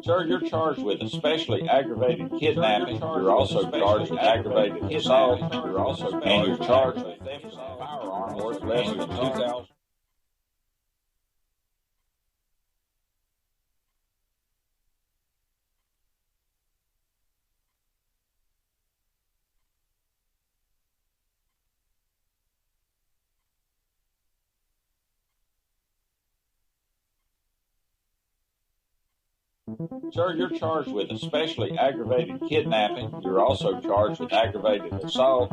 Sir, you're charged with especially aggravated kidnapping. You're also charged with aggravated assault. And you're charged with theft of a firearm worth less than 2,000. Sir, you're charged with especially aggravated kidnapping. You're also charged with aggravated assault.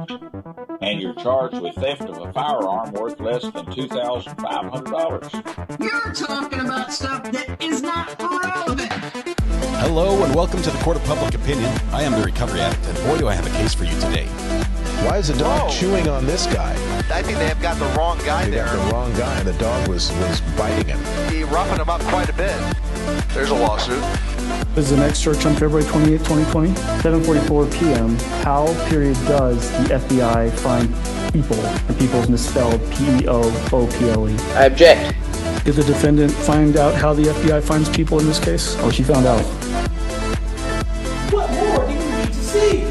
And you're charged with theft of a firearm worth less than $2,500. You're talking about stuff that is not relevant. Hello and welcome to the Court of Public Opinion. I am the Recovery Addict, and boy do I have a case for you today. Why is the dog chewing on this guy? I think they have got the wrong guy there. They got the wrong guy, and the dog was biting him. He roughened him up quite a bit. There's a lawsuit. This is the next search on February 28, 2020, 7:44 p.m. How, does the FBI find people, and people is misspelled P-E-O-O-P-L-E? I object. Did the defendant find out how the FBI finds people in this case? Oh, she found out. What more do you need to see?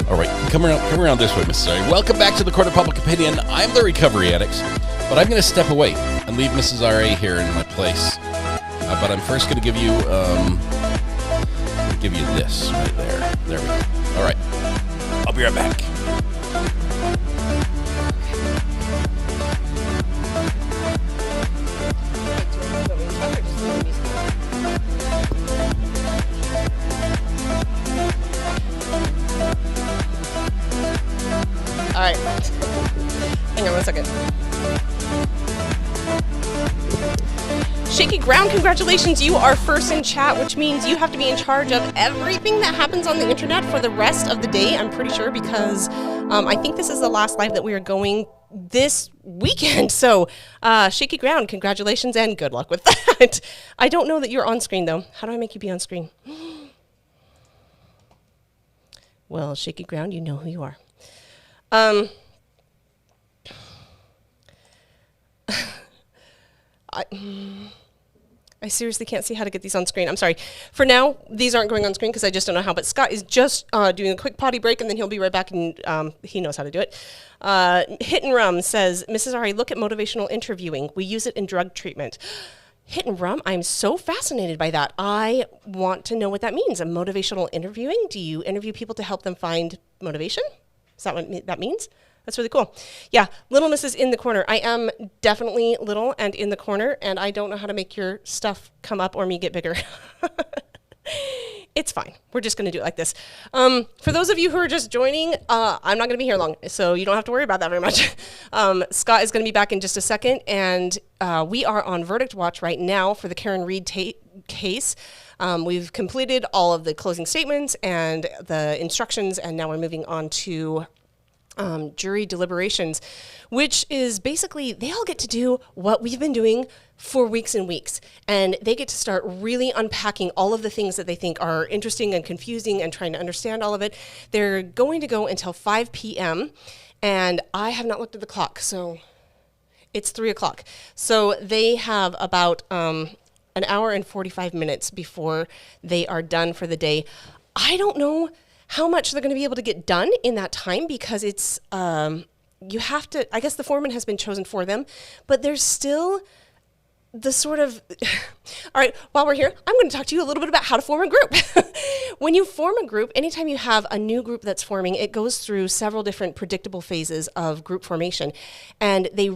All right, come around this way, Mrs. Ari. Welcome back to the Court of Public Opinion. I'm the Recovery Addict, but I'm going to step away and leave Mrs. Ari here in my place. But I'm first going to give you this right there. There we go. All right, I'll be right back. All right. Hang on 1 second. Shaky Ground, congratulations. You are first in chat, which means you have to be in charge of everything that happens on the internet for the rest of the day, I'm pretty sure, because I think this is the last live that we are going this weekend. So, Shaky Ground, congratulations and good luck with that. I don't know that you're on screen, though. How do I make you be on screen? Well, Shaky Ground, you know who you are. I seriously can't see how to get these on screen. I'm sorry. For now, these aren't going on screen because I just don't know how, but Scott is just doing a quick potty break and then he'll be right back and he knows how to do it. Hit and Rum says, Mrs. Ari, look at motivational interviewing. We use it in drug treatment. Hit and Rum, I'm so fascinated by that. I want to know what that means. A motivational interviewing? Do you interview people to help them find motivation? Is that what that means? That's really cool. Yeah, littleness is in the corner. I am definitely little and in the corner, and I don't know how to make your stuff come up or me get bigger. It's fine. We're just going to do it like this. For those of you who are just joining, I'm not going to be here long, so you don't have to worry about that very much. Scott is going to be back in just a second, and we are on verdict watch right now for the Karen Reed case. We've completed all of the closing statements and the instructions, and now we're moving on to jury deliberations, which is basically they all get to do what we've been doing for weeks and weeks. And they get to start really unpacking all of the things that they think are interesting and confusing and trying to understand all of it. They're going to go until 5 p.m. And I have not looked at the clock, so it's 3 o'clock. So they have about an hour and 45 minutes before they are done for the day. I don't know how much they're going to be able to get done in that time because it's, you have to, I guess the foreman has been chosen for them, but there's still the sort of, all right, while we're here, I'm going to talk to you a little bit about how to form a group. When you form a group, anytime you have a new group that's forming, it goes through several different predictable phases of group formation, and they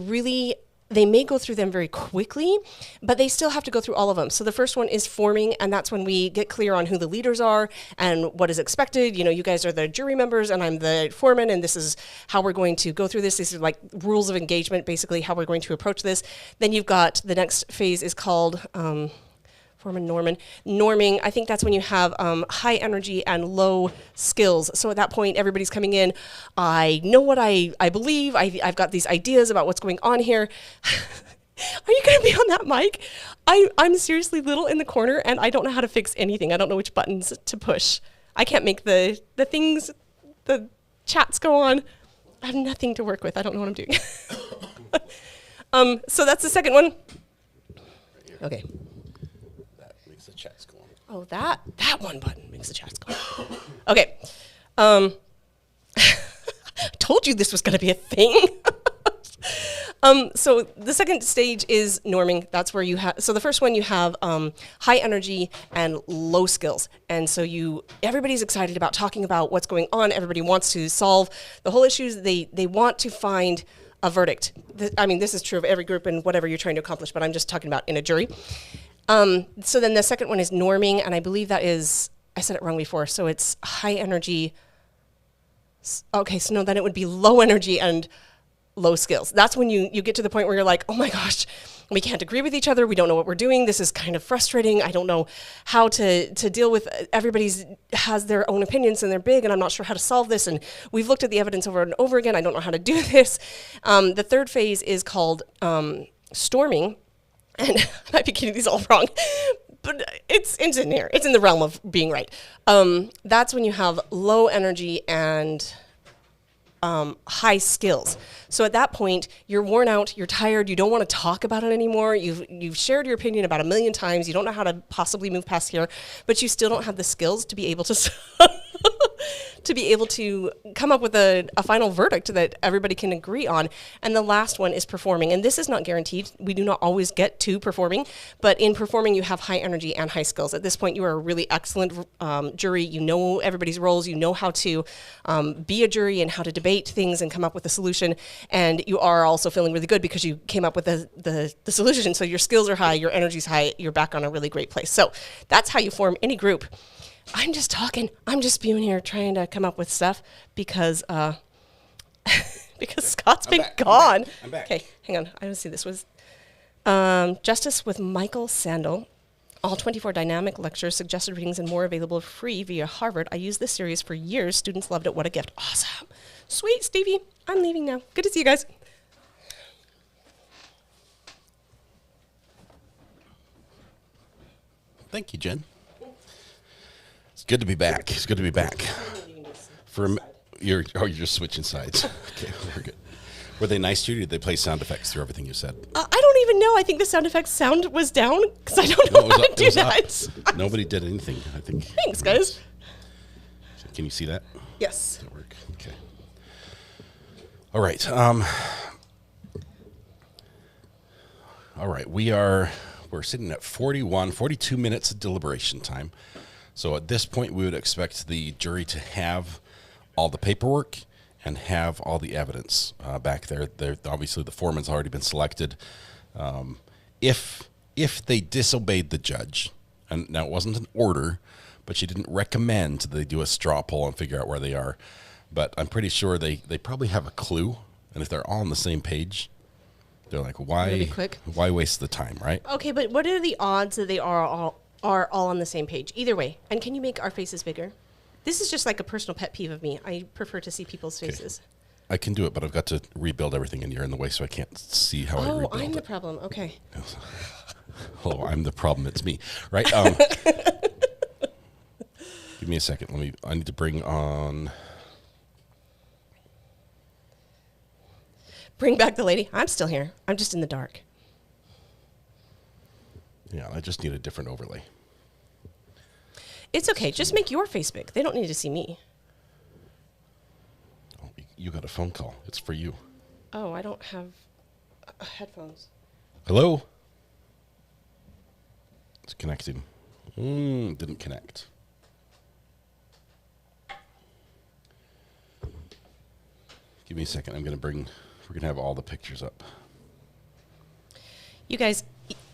may go through them very quickly, but they still have to go through all of them. So the first one is forming, and that's when we get clear on who the leaders are and what is expected. You know, you guys are the jury members, and I'm the foreman, and this is how we're going to go through this. These are like rules of engagement, basically how we're going to approach this. Then you've got the next phase is called norming. I think that's when you have high energy and low skills. So at that point, everybody's coming in. I know what I believe. I've got these ideas about what's going on here. Are you going to be on that mic? I'm seriously little in the corner, and I don't know how to fix anything. I don't know which buttons to push. I can't make the things, the chats go on. I have nothing to work with. I don't know what I'm doing. So that's the second one. Okay. That makes the chats go on. Oh, that one button makes the chats go on. Okay. I told you this was going to be a thing. So the second stage is norming. That's where you have, so the first one you have high energy and low skills. And so everybody's excited about talking about what's going on. Everybody wants to solve the whole issues. They want to find a verdict. This is true of every group and whatever you're trying to accomplish, but I'm just talking about in a jury. So then the second one is norming, and I believe that is, I said it wrong before, so it's high energy. Okay, so no, then it would be low energy and low skills. That's when you get to the point where you're like, oh my gosh, we can't agree with each other. We don't know what we're doing. This is kind of frustrating. I don't know how to deal with, everybody's has their own opinions and they're big, and I'm not sure how to solve this. And we've looked at the evidence over and over again. I don't know how to do this. The third phase is called storming. And I might be getting these all wrong, but it's in here. It's in the realm of being right. That's when you have low energy and high skills. So at that point, you're worn out, you're tired, you don't want to talk about it anymore. You've shared your opinion about 1,000,000 times. You don't know how to possibly move past here, but you still don't have the skills to be able to come up with a final verdict that everybody can agree on. And the last one is performing. And this is not guaranteed. We do not always get to performing, but in performing, you have high energy and high skills. At this point, you are a really excellent jury. You know everybody's roles. You know how to be a jury and how to debate things and come up with a solution. And you are also feeling really good because you came up with the solution. So your skills are high, your energy's high, you're back on a really great place. So that's how you form any group. I'm just talking. I'm just spewing here, trying to come up with stuff because because Scott's been gone. I'm back. Okay, hang on. I don't see this was Justice with Michael Sandel. All 24 dynamic lectures, suggested readings, and more available free via Harvard. I used this series for years. Students loved it. What a gift. Awesome. Sweet, Stevie. I'm leaving now. Good to see you guys. Thank you, Jen. It's good to be back. It's good to be back. You're just switching sides. Okay, very good. Were they nice to you? Or did they play sound effects through everything you said? I don't even know. I think the sound effects sound was down because I don't know how to do that. Nobody did anything, I think. Thanks, guys. Can you see that? Yes. Does that work? Okay. All right. All right. We're sitting at 42 minutes of deliberation time. So at this point, we would expect the jury to have all the paperwork and have all the evidence back there. Obviously, the foreman's already been selected. If they disobeyed the judge, and now it wasn't an order, but she didn't recommend they do a straw poll and figure out where they are. But I'm pretty sure they probably have a clue, and if they're all on the same page, they're like, why waste the time, right? Okay, but what are the odds that they are all on the same page? Either way. And can you make our faces bigger? This is just like a personal pet peeve of me. I prefer to see people's faces. I can do it, but I've got to rebuild everything, and you're in the way, so I can't see how I rebuild it. Oh, I'm the problem. Okay. Oh, I'm the problem. It's me, right? Give me a second. I need to bring on. Bring back the lady. I'm still here. I'm just in the dark. Yeah, I just need a different overlay. It's okay. Just make your face big. They don't need to see me. Oh, you got a phone call. It's for you. Oh, I don't have headphones. Hello? It's connecting. Didn't connect. Give me a second. We're going to have all the pictures up. You guys,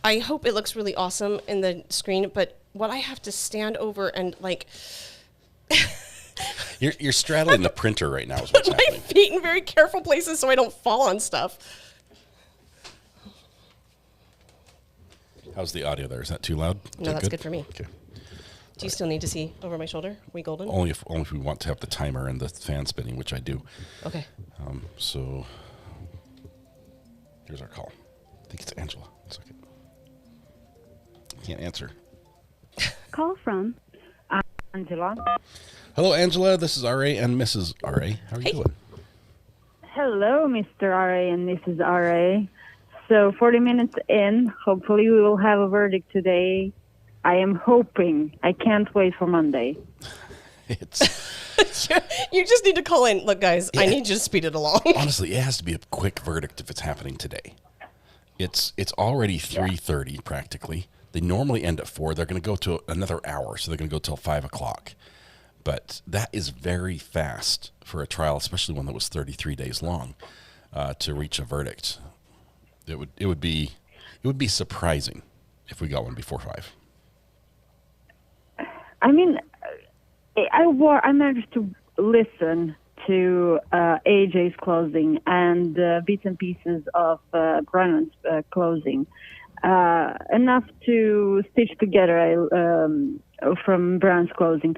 I hope it looks really awesome in the screen, but what I have to stand over and like... You're straddling the printer right now is what's happening. My feet in very careful places so I don't fall on stuff. How's the audio there? Is that too loud? No, that's good for me. Okay. Do you still need to see over my shoulder? Are we golden? Only if we want to have the timer and the fan spinning, which I do. Okay. So here's our call. I think it's Angela. 1 second. Can't answer. Call from Angela. Hello, Angela. This is R.A. and Mrs. R.A. How are you doing? Hello, Mr. R.A. and Mrs. R.A. So 40 minutes in, hopefully we will have a verdict today. I am hoping. I can't wait for Monday. You just need to call in. Look, guys, I need you to speed it along. Honestly, it has to be a quick verdict if it's happening today. It's already 3:30 practically. They normally end at 4. They're going to go to another hour, so they're going to go till 5 o'clock. But that is very fast for a trial, especially one that was 33 days long, to reach a verdict. It would be surprising if we got one before 5. I mean, I managed to listen to AJ's closing and bits and pieces of Brennan's closing, enough to stitch together from Brennan's closing.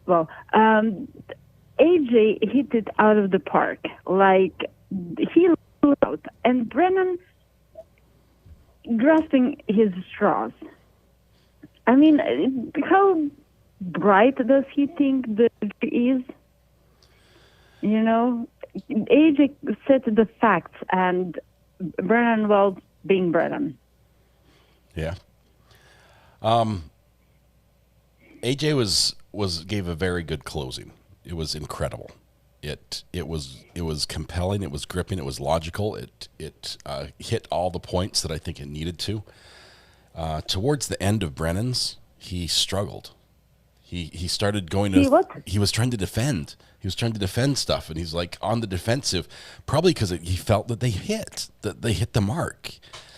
Well, AJ hit it out of the park. Like, he out, and Brennan grasping his straws. I mean, how bright does he think the is? You know, AJ said the facts, and Brennan, well, being Brennan. Yeah. AJ gave a very good closing. It was incredible. It was compelling. It was gripping. It was logical. It hit all the points that I think it needed to. Towards the end of Brennan's, he struggled. He started going to. He was trying to defend. He was trying to defend stuff, and he's like on the defensive, probably because he felt that they hit the mark,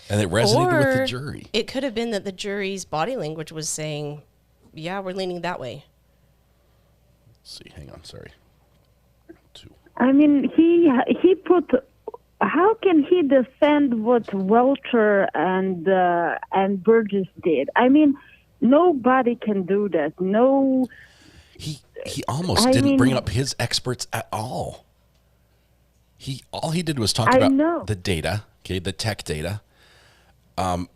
and it resonated with the jury. It could have been that the jury's body language was saying, "Yeah, we're leaning that way." Let's see, hang on, sorry. 2. I mean, he put. How can he defend what Welcher and Burgess did? I mean, nobody can do that. No. He almost didn't bring up his experts at all. All he did was talk about the data, okay, the tech data.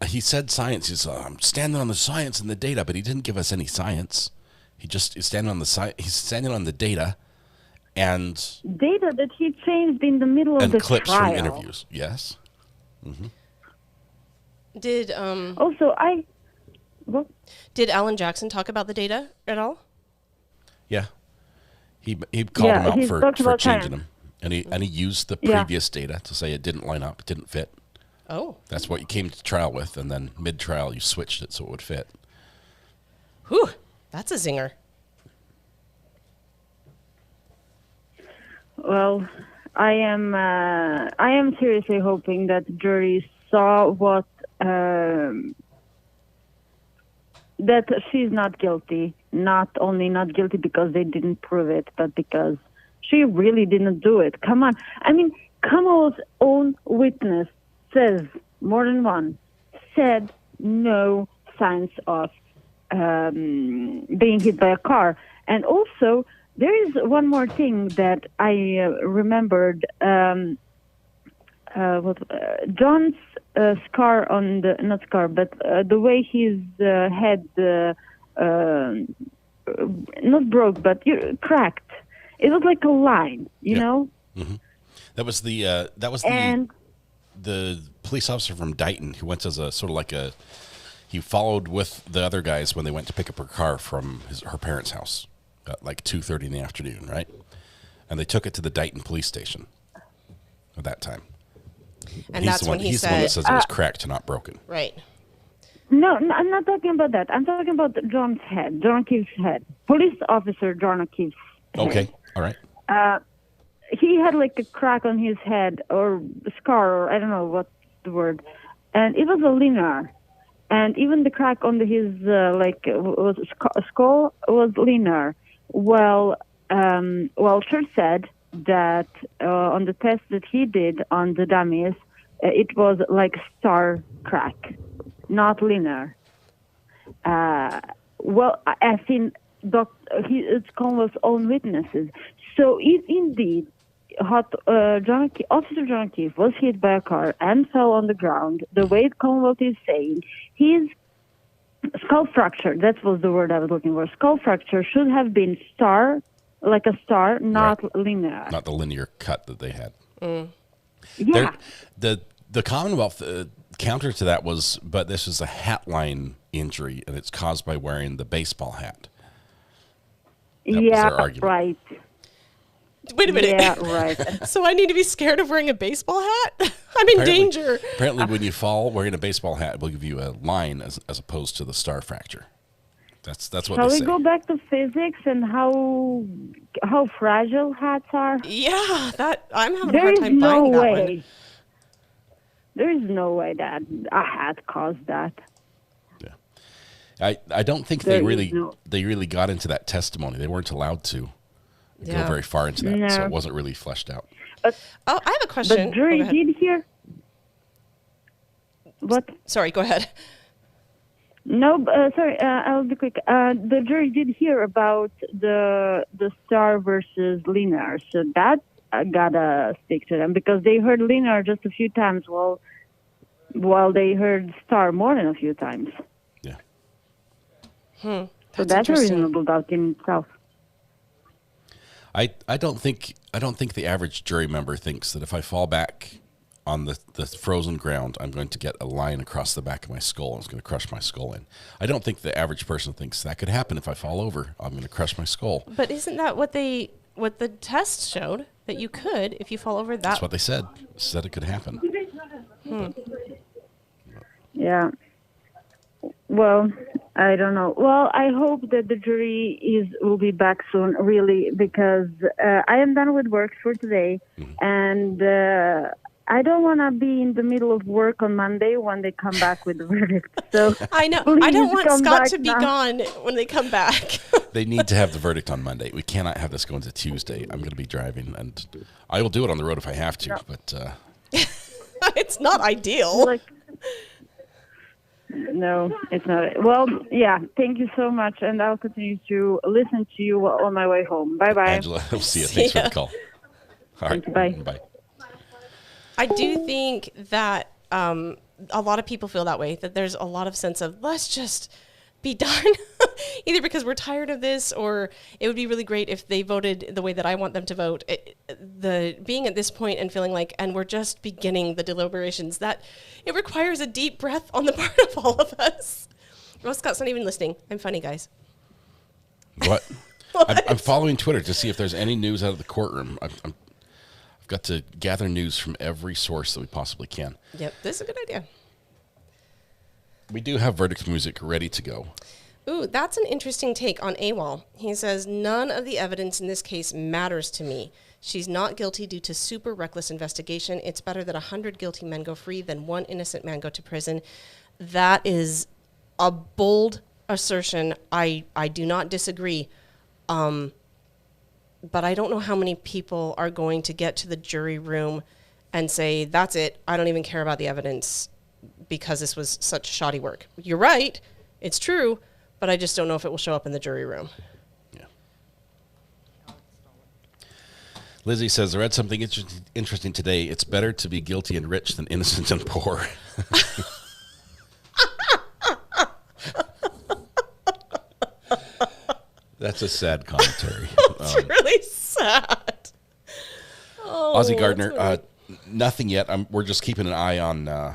He said science. He's standing on the science and the data, but he didn't give us any science. He just is standing on the He's standing on the data, and data that he changed in the middle of the clips trial. from interviews. Yes. Mm-hmm. Did Did Alan Jackson talk about the data at all? Yeah, he called him out for changing them, and he used the previous data to say it didn't line up, it didn't fit. Oh, that's what you came to trial with, and then mid-trial you switched it so it would fit. Whew, that's a zinger. Well, I am seriously hoping that the jury saw what that she's not guilty. Not only not guilty because they didn't prove it, but because she really didn't do it. Come on. I mean, Kamal's own witness says, more than one, said no signs of being hit by a car. And also, there is one more thing that I remembered. John's scar on the, not scar, but the way his head not broke, but cracked. It was like a line, you know? Mm-hmm. That was the police officer from Dighton who went as a sort of like he followed with the other guys when they went to pick up her car from her parents' house at like 2:30 in the afternoon, right? And they took it to the Dighton police station at that time. And that's when he said, he's the one that says it was cracked, not broken. Right. No, I'm not talking about that. I'm talking about John's head, John O'Keefe's head. Police officer John O'Keefe's head. Okay, all right. He had like a crack on his head or scar, or I don't know what's the word. And it was a linear. And even the crack on his skull was linear. Well, Welcher said that on the test that he did on the dummies, it was like star crack, not linear. Well, I've seen Conwell's own witnesses. So if indeed Officer John Keefe was hit by a car and fell on the ground. The way Commonwealth is saying, his skull fracture, that was the word I was looking for, skull fracture should have been like a star, not linear. Not the linear cut that they had. Yeah. The Commonwealth counter to that was, but this is a hat line injury, and it's caused by wearing the baseball hat. That was their argument. Right. Wait a minute. Yeah, right. So I need to be scared of wearing a baseball hat? I'm in danger. Apparently, when you fall wearing a baseball hat, it will give you a line as opposed to the star fracture. That's what Shall they we say. go back to physics and how fragile hats are? Yeah, I'm having a There hard is time no buying that way. one. There is no way that a hat caused that. I don't think they really got into that testimony. They weren't allowed to go very far into that, so it wasn't really fleshed out. I have a question. But jury did hear. What? Sorry, go ahead. No, sorry. I'll be quick. The jury did hear about the star versus linear, so that gotta stick to them because they heard linear just a few times, while they heard star more than a few times. Yeah. So that's a reasonable doubt in itself. I don't think the average jury member thinks that if I fall back on the frozen ground, I'm going to get a line across the back of my skull and it's going to crush my skull in. I don't think the average person thinks that could happen if I fall over. I'm going to crush my skull. But isn't that what the test showed? That you could, if you fall over that. That's what they said. Said it could happen. Yeah. Well, I don't know. Well, I hope that the jury will be back soon, really, because I am done with work for today, and I don't want to be in the middle of work on Monday when they come back with the verdict. So I know. I don't want Scott to be gone when they come back. They need to have the verdict on Monday. We cannot have this going to Tuesday. I'm going to be driving, and I will do it on the road if I have to, but it's not ideal. No, it's not. Well, yeah, thank you so much, and I'll continue to listen to you on my way home. Bye-bye. Angela, we'll see you. Thanks for the call. All right. Bye. Bye. I do think that a lot of people feel that way, that there's a lot of sense of, let's just be done. Either because we're tired of this, or it would be really great if they voted the way that I want them to vote. Being at this point and feeling like, and we're just beginning the deliberations, that it requires a deep breath on the part of all of us. Well, Scott's not even listening. I'm funny, guys. What? I'm following Twitter to see if there's any news out of the courtroom. I've got to gather news from every source that we possibly can. Yep, this is a good idea. We do have verdict music ready to go. Ooh, that's an interesting take on AWOL. He says, none of the evidence in this case matters to me. She's not guilty due to super reckless investigation. It's better that 100 guilty men go free than one innocent man go to prison. That is a bold assertion. I do not disagree. But I don't know how many people are going to get to the jury room and say, that's it, I don't even care about the evidence because this was such shoddy work. You're right, it's true, but I just don't know if it will show up in the jury room. Yeah. Lizzie says, I read something interesting today. It's better to be guilty and rich than innocent and poor. That's a sad commentary. It's really sad. Oh, Ozzy Gardner, nothing yet. We're just keeping an eye on. Oh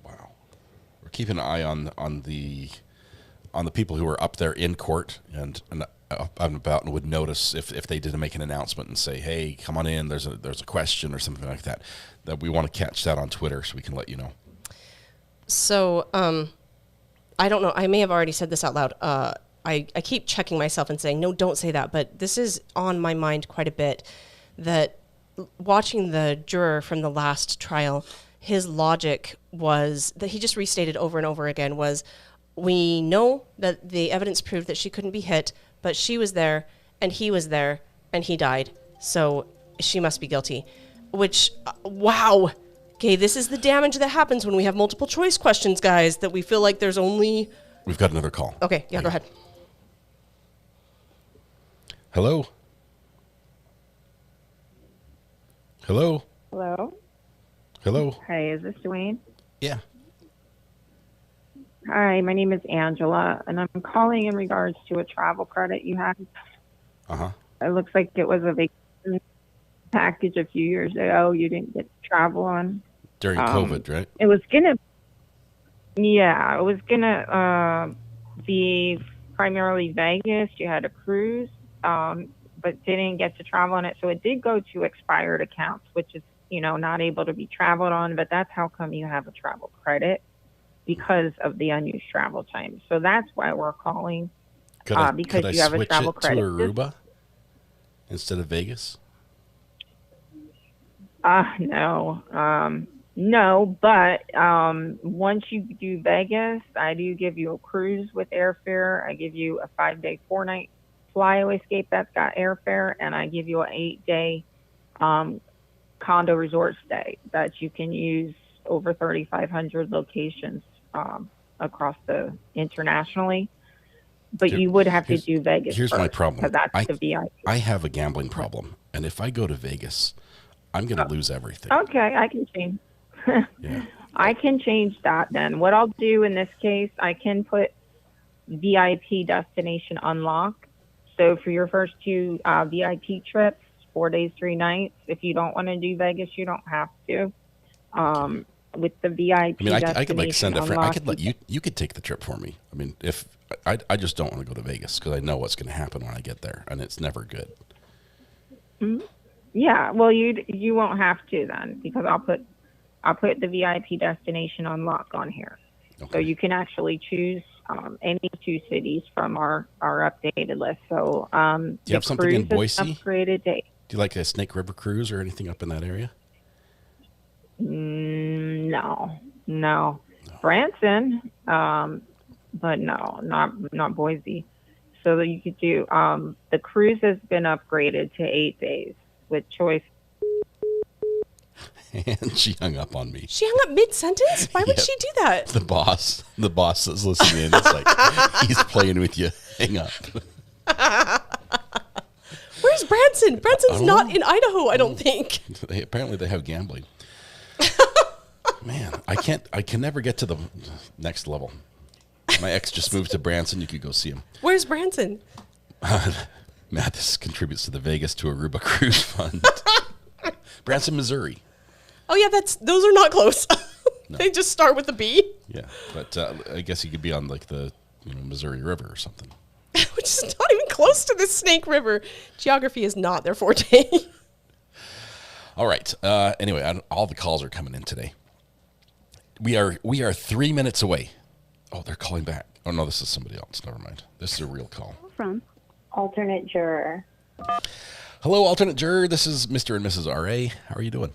wow, we're keeping an eye on the people who are up there in court and up and about, and would notice if they didn't make an announcement and say, "Hey, come on in. There's a question" or something like that. That we want to catch that on Twitter so we can let you know. So, I don't know. I may have already said this out loud. I keep checking myself and saying, no, don't say that. But this is on my mind quite a bit, that watching the juror from the last trial, his logic was that he just restated over and over again was, we know that the evidence proved that she couldn't be hit, but she was there and he was there and he died. So she must be guilty, which, wow. Okay, this is the damage that happens when we have multiple choice questions, guys, that we feel like there's only... We've got another call. Okay, yeah, go ahead. Hello? Hello? Hello? Hello? Hey, is this Dwayne? Yeah. Hi, my name is Angela, and I'm calling in regards to a travel credit you had. Uh-huh. It looks like it was a vacation package a few years ago you didn't get to travel on. During COVID, right? It was gonna be primarily Vegas. You had a cruise, but didn't get to travel on it. So it did go to expired accounts, which is, not able to be traveled on, but that's how come you have a travel credit, because of the unused travel time. So that's why we're calling, because you have a travel credit. Could I switch it to Aruba instead of Vegas? No, but once you do Vegas, I do give you a cruise with airfare. I give you a 5-day, 4-night flyaway escape that's got airfare, and I give you an 8-day condo resort stay that you can use over 3,500 locations across the internationally. But you would have to do Vegas. Here's my problem. Because that's the VIP. I have a gambling problem, and if I go to Vegas, I'm going to lose everything. Okay, I can change. Yeah. I can change that then. What I'll do in this case, I can put VIP destination unlock. So for your first 2 VIP trips, 4 days, 3 nights, if you don't want to do Vegas, you don't have to. With the VIP destination I could send a friend. unlock, I could let you could take the trip for me. I mean, if I just don't want to go to Vegas because I know what's going to happen when I get there, and it's never good. Mm-hmm. Yeah, well, you won't have to then, because I'll put the VIP destination unlock on here. Okay. So you can actually choose any 2 cities from our updated list. So do you have something in Boise? Upgraded to, do you like a Snake River cruise or anything up in that area? No. Branson, but no, not Boise. So that you could do the cruise has been upgraded to 8 days with choice. And she hung up on me. She hung up mid-sentence? Why would she do that? The boss that's listening in, it's like, he's playing with you. Hang up. Where's Branson? Branson's not in Idaho, I don't think. Apparently they have gambling. Man, I can never get to the next level. My ex just moved to Branson. You could go see him. Where's Branson? Matt, this contributes to the Vegas to Aruba cruise fund. Branson, Missouri. Oh yeah, those are not close. No. They just start with a B. Yeah, but I guess you could be on like the Missouri River or something. Which is not even close to the Snake River. Geography is not their forte. All right. Anyway, all the calls are coming in today. We are 3 minutes away. Oh, they're calling back. Oh no, this is somebody else. Never mind. This is a real call. From alternate juror. Hello, alternate juror. This is Mr. and Mrs. R.A. How are you doing?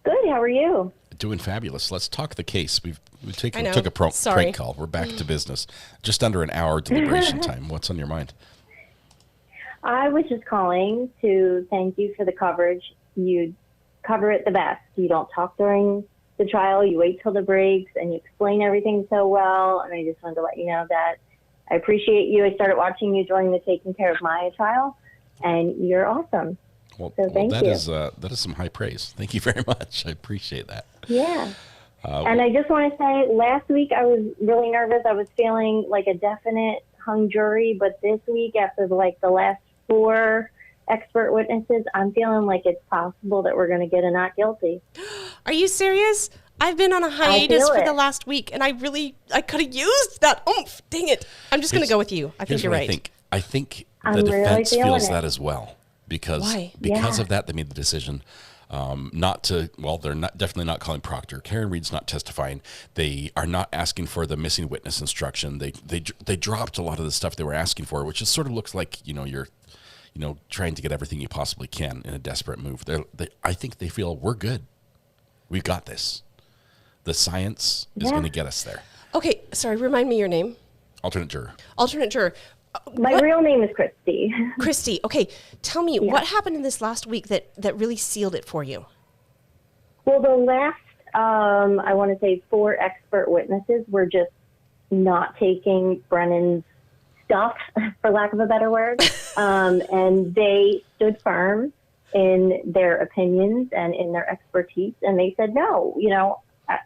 Good. How are you? Doing fabulous. Let's talk the case. We took a Sorry. prank call. We're back to business. Just under an hour deliberation time. What's on your mind? I was just calling to thank you for the coverage. You cover it the best. You don't talk during the trial. You wait till the breaks, and you explain everything so well. And I just wanted to let you know that I appreciate you. I started watching you during the Taking Care of Maya trial, and you're awesome. Well, thank you. That is some high praise. Thank you very much. I appreciate that. Yeah. And I just want to say, last week I was really nervous. I was feeling like a definite hung jury, but this week, after the last 4 expert witnesses, I'm feeling like it's possible that we're going to get a not guilty. Are you serious? I've been on a hiatus for the last week, and I could have used that oomph. Dang it. I'm just going to go with you. I think you're right. I think the defense feels that as well. Because of that, they made the decision not to. Well, they're definitely not calling Proctor. Karen Reed's not testifying. They are not asking for the missing witness instruction. They dropped a lot of the stuff they were asking for, which just sort of looks like you're trying to get everything you possibly can in a desperate move. I think they feel we're good. We've got this. The science is going to get us there. Okay, sorry. Remind me your name. Alternate juror. Alternate juror. My real name is Christy. Christy, okay. Tell me, what happened in this last week that really sealed it for you? Well, the last, I want to say 4 expert witnesses were just not taking Brennan's stuff, for lack of a better word. And they stood firm. in their opinions and in their expertise. And they said, no,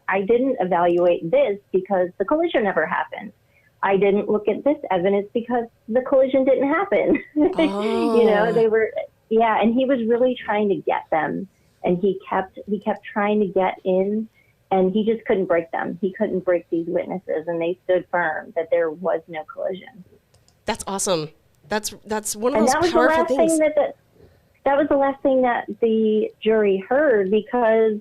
I didn't evaluate this because the collision never happened. I didn't look at this evidence because the collision didn't happen. Oh. They were, and he was really trying to get them, and he kept trying to get in, and he just couldn't break them. He couldn't break these witnesses, and they stood firm that there was no collision. That's awesome. That's one of those powerful things. That was the last thing that the jury heard, because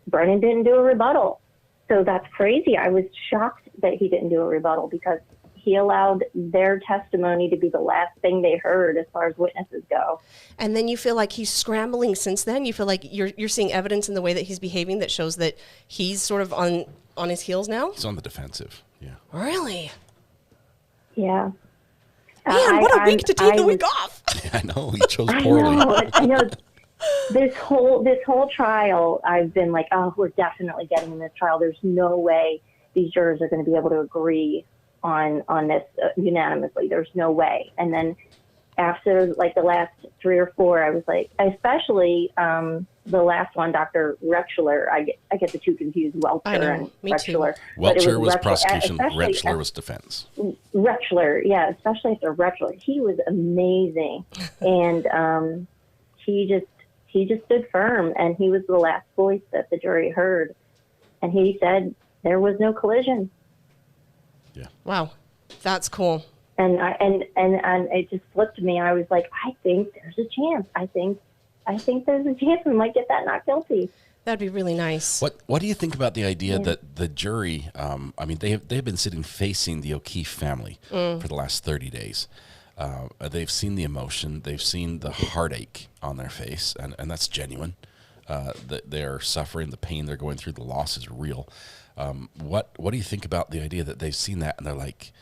Brennan didn't do a rebuttal. So that's crazy. I was shocked that he didn't do a rebuttal, because he allowed their testimony to be the last thing they heard as far as witnesses go. And then you feel like he's scrambling since then? You feel like you're seeing evidence in the way that he's behaving that shows that he's sort of on his heels now? He's on the defensive, yeah. Really? Yeah. Man, what a week to take a week off. Yeah, I know. He chose poorly. I know. This whole trial, I've been like, oh, we're definitely getting in this trial. There's no way these jurors are going to be able to agree on this unanimously. There's no way. And then after like the last 3 or 4, I was like, especially the last one, Dr. Rechler. I get the two confused, Welcher and Rechler. Welcher was prosecution, Rechler was defense. Rechler, yeah, especially after Rechler. He was amazing. And he just stood firm, and he was the last voice that the jury heard. And he said there was no collision. Yeah. Wow. That's cool. And it just flipped me. I was like, I think there's a chance. I think there's a chance we might get that not guilty. That'd be really nice. What do you think about the idea that the jury, they've been sitting facing the O'Keefe family for the last 30 days. They've seen the emotion, they've seen the heartache on their face, and that's genuine. They're suffering, the pain they're going through, the loss is real. What do you think about the idea that they've seen that and they're like,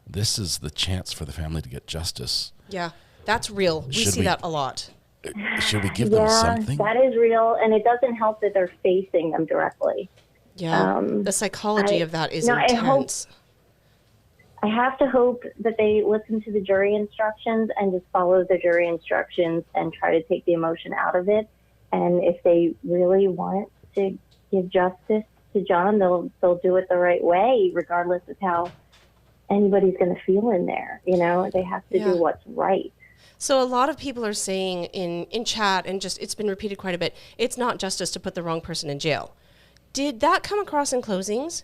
this is the chance for the family to get justice? Yeah, that's real. We see that a lot. Should we give them something? That is real, and it doesn't help that they're facing them directly. Yeah, the psychology of that is intense. I have to hope that they listen to the jury instructions and just follow the jury instructions and try to take the emotion out of it. And if they really want to give justice to John, they'll do it the right way, regardless of how anybody's going to feel in there. They have to do what's right. So a lot of people are saying in chat, and just it's been repeated quite a bit, it's not justice to put the wrong person in jail. Did that come across in closings?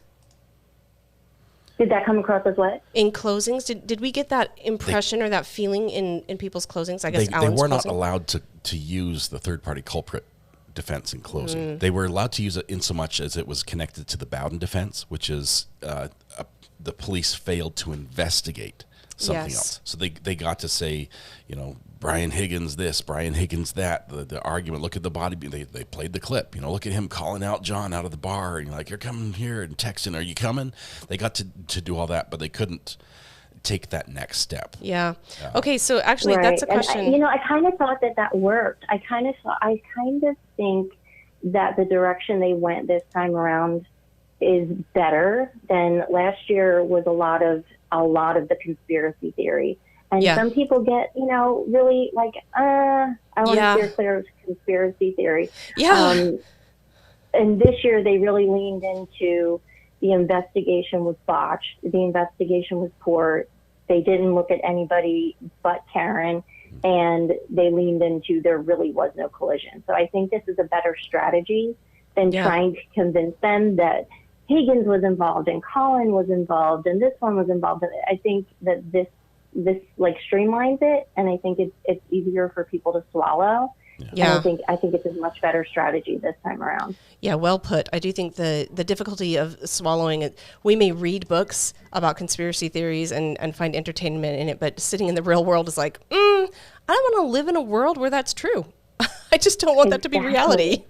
Did that come across as what? In closings? Did we get that impression or that feeling in people's closings? I guess they were not allowed to use the third-party culprit defense in closing. They were allowed to use it in so much as it was connected to the Bowden defense, which is the police failed to investigate something else. So they got to say, Brian Higgins this, Brian Higgins that, the argument, look at the body, they played the clip, look at him calling out John out of the bar, and you're like, you're coming here, and texting, are you coming? They got to do all that, but they couldn't take that next step. Yeah. Okay, so actually that's a question. And I kind of thought that worked. I kind of think that the direction they went this time around is better than last year. Was a lot of the conspiracy theory. And some people get, really like, I want to steer clear of conspiracy theory. Yeah. And this year they really leaned into the investigation was botched. The investigation was poor. They didn't look at anybody but Karen, and they leaned into there really was no collision. So I think this is a better strategy than trying to convince them that Higgins was involved and Colin was involved and this one was involved. I think that this like streamlines it, and I think it's easier for people to swallow. Yeah. And I think it's a much better strategy this time around. Yeah, well put. I do think the difficulty of swallowing it, we may read books about conspiracy theories and find entertainment in it, but sitting in the real world is like, I don't want to live in a world where that's true. I just don't want that to be reality.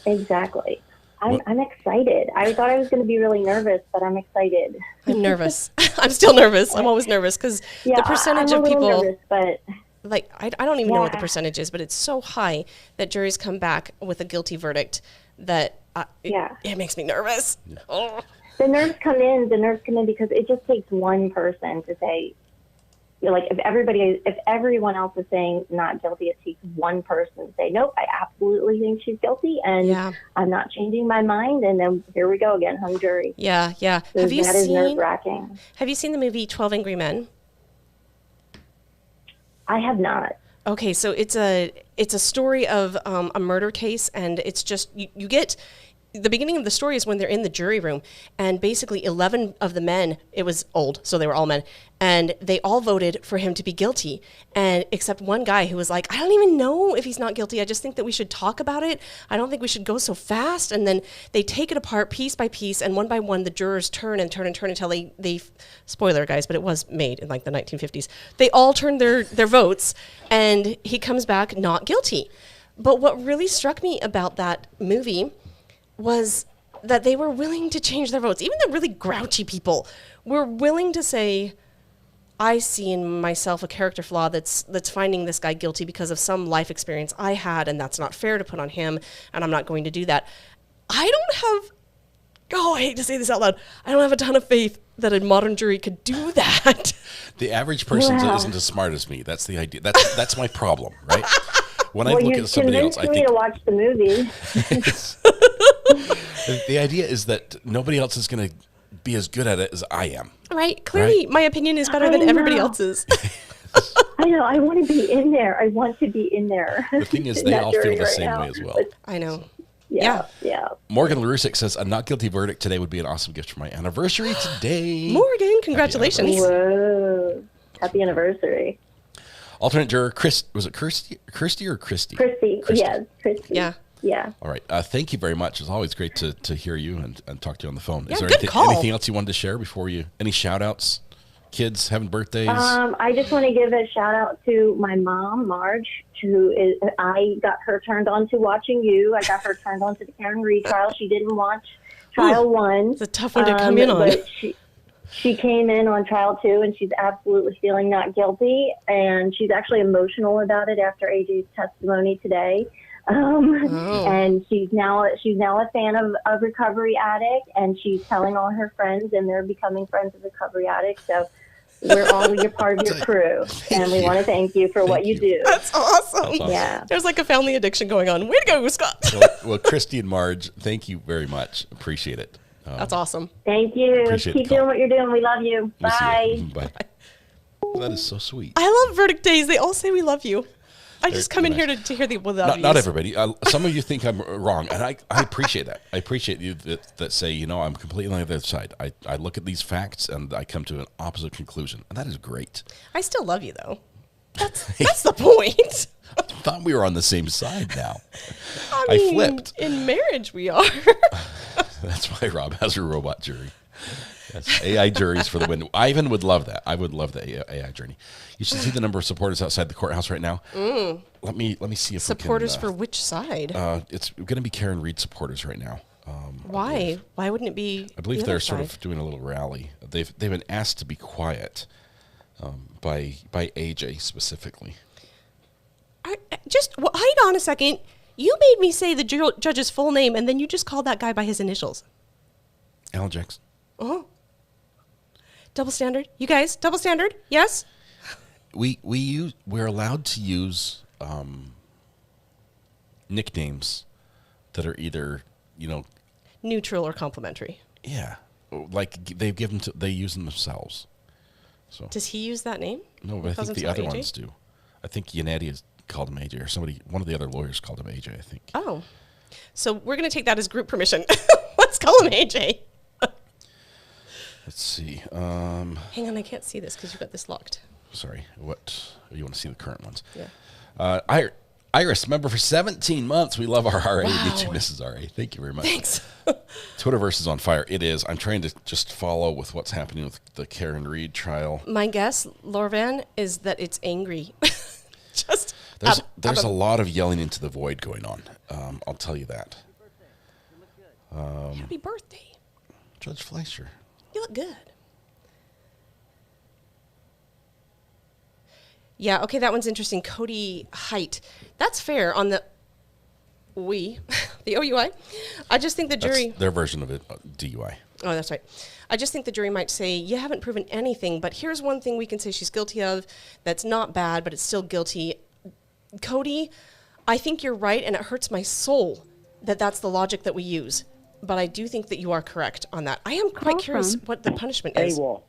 Exactly. I'm excited. I thought I was going to be really nervous, but I'm excited. I'm nervous. I'm still nervous. I'm always nervous because the percentage of people, nervous, but like I don't even know what the percentage is, but it's so high that juries come back with a guilty verdict that it makes me nervous. Yeah. The nerves come in because it just takes one person to say, like if everyone else is saying not guilty, it takes one person to say, nope, I absolutely think she's guilty, and I'm not changing my mind, and then here we go again, hung jury. Yeah. So that is nerve-wracking. Have you seen the movie 12 Angry Men? I have not. Okay, so it's a story of a murder case, and it's just you get the beginning of the story is when they're in the jury room, and basically 11 of the men, it was old, so they were all men, and they all voted for him to be guilty, and except one guy who was like, I don't even know if he's not guilty. I just think that we should talk about it. I don't think we should go so fast. And then they take it apart piece by piece, and one by one, the jurors turn until they spoiler guys, but it was made in like the 1950s. They all turn their votes, and he comes back not guilty. But what really struck me about that movie was that they were willing to change their votes. Even the really grouchy people were willing to say, I see in myself a character flaw that's finding this guy guilty because of some life experience I had, and that's not fair to put on him, and I'm not going to do that. I hate to say this out loud, I don't have a ton of faith that a modern jury could do that. The average person isn't as smart as me. That's the idea. That's my problem, right? When I look at somebody else, I think to watch the movie. The idea is that nobody else is going to be as good at it as I am. Right. Clearly, my opinion is better than everybody else's. I know. I want to be in there. I want to be in there. The thing is, they all feel the same way as well. I know. Yeah. Morgan LaRusick says, a not guilty verdict today would be an awesome gift for my anniversary today. Morgan, congratulations. Whoa. Happy anniversary. Alternate juror, was it Kirsty or Christy? Christy. Yes, Christy. Yeah. All right. Thank you very much. It's always great to hear you and talk to you on the phone. Is there good call. anything else you wanted to share before any shout outs? Kids having birthdays? I just want to give a shout out to my mom, Marge, I got her turned on to watching you. I got her turned on to the Karen Reed trial. She didn't watch trial 1. It's a tough one to come in on. But she came in on trial 2, and she's absolutely feeling not guilty, and she's actually emotional about it after AJ's testimony today. And she's now a fan of Recovery Addict, and she's telling all her friends, and they're becoming friends of Recovery Addict. So you're part of your crew, and we want to thank you for what you do. That's awesome. Yeah. There's like a family addiction going on. Way to go, Scott. Well, Christy and Marge, thank you very much. Appreciate it. That's awesome. Thank you. Keep doing what you're doing. We love you. Bye. Bye. That is so sweet. I love verdict days. They all say we love you. I just come in here to hear the love. Not everybody. Some of you think I'm wrong, and I appreciate that. I appreciate you that say, I'm completely on the other side. I look at these facts, and I come to an opposite conclusion, and that is great. I still love you, though. That's the point. I thought we were on the same side now. I flipped. In marriage, we are. That's why Rob has a robot jury. Yes, AI juries for the win. Ivan would love that. I would love the AI jury. You should see the number of supporters outside the courthouse right now. Let me see if supporters we can, for which side? It's going to be Karen Reed supporters right now. Why? Why wouldn't it be? I believe they're sort of doing a little rally. They've been asked to be quiet by AJ specifically. Hang on a second. You made me say the judge's full name, and then you just called that guy by his initials. Alan Jackson. Oh. Double standard. You guys, double standard. Yes. We're allowed to use nicknames that are either neutral or complimentary. Yeah, like they use them themselves. So does he use that name? No, but I think the other ones do. I think Yannetti has called him AJ, or one of the other lawyers called him AJ. I think. Oh, so we're going to take that as group permission. Let's call him AJ. Let's see. Hang on, I can't see this because you've got this locked. Sorry. What? You want to see the current ones? Yeah. Iris, member for 17 months. We love our RA. Wow. Me too, Mrs. RA. Thank you very much. Thanks. Twitterverse is on fire. It is. I'm trying to just follow with what's happening with the Karen Reed trial. My guess, Lorvan, is that it's angry. There's a lot of yelling into the void going on. I'll tell you that. Happy birthday. Judge Fleischer. You look good. Yeah, okay, that one's interesting. Cody Height. That's fair on the the OUI. I just think the jury... That's their version of it, DUI. Oh, that's right. I just think the jury might say, you haven't proven anything, but here's one thing we can say she's guilty of that's not bad, but it's still guilty. Cody, I think you're right, and it hurts my soul that that's the logic that we use. But I do think that you are correct on that. I am quite curious what the punishment is. AWOL.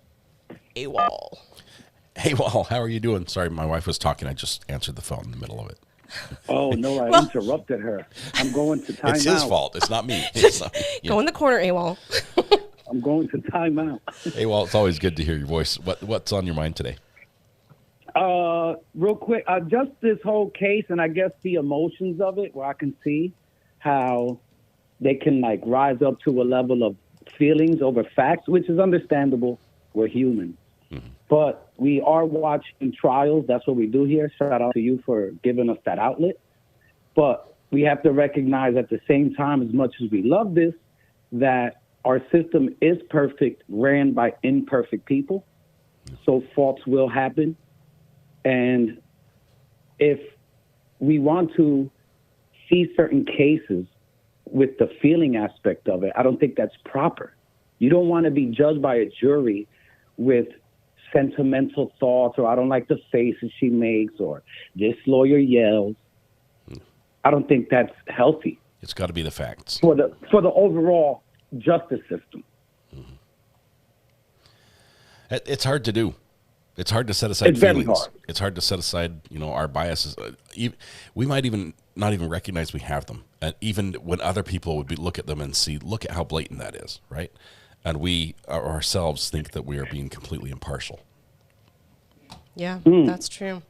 Hey, Wall, how are you doing? Sorry, my wife was talking. I just answered the phone in the middle of it. Oh, no, I interrupted her. I'm going to time out. It's his fault. It's not me. It's not me. Yeah. Go in the corner, AWOL. I'm going to time out. Hey, Wall, it's always good to hear your voice. What's on your mind today? Real quick, just this whole case, and I guess the emotions of it, where I can see how they can like rise up to a level of feelings over facts, which is understandable. We're human. Mm-hmm. But we are watching trials. That's what we do here. Shout out to you for giving us that outlet. But we have to recognize at the same time, as much as we love this, that our system is perfect, ran by imperfect people. So faults will happen. And if we want to see certain cases with the feeling aspect of it, I don't think that's proper. You don't want to be judged by a jury with sentimental thoughts, or I don't like the faces she makes, or this lawyer yells. I don't think that's healthy. It's got to be the facts. For the overall justice system. Mm-hmm. It's hard to do. It's hard to set aside it's feelings. Very hard. It's hard to set aside, our biases. We might even not even recognize we have them. And even when other people would look at them and see, look at how blatant that is, right? And we ourselves think that we are being completely impartial. Yeah, that's true.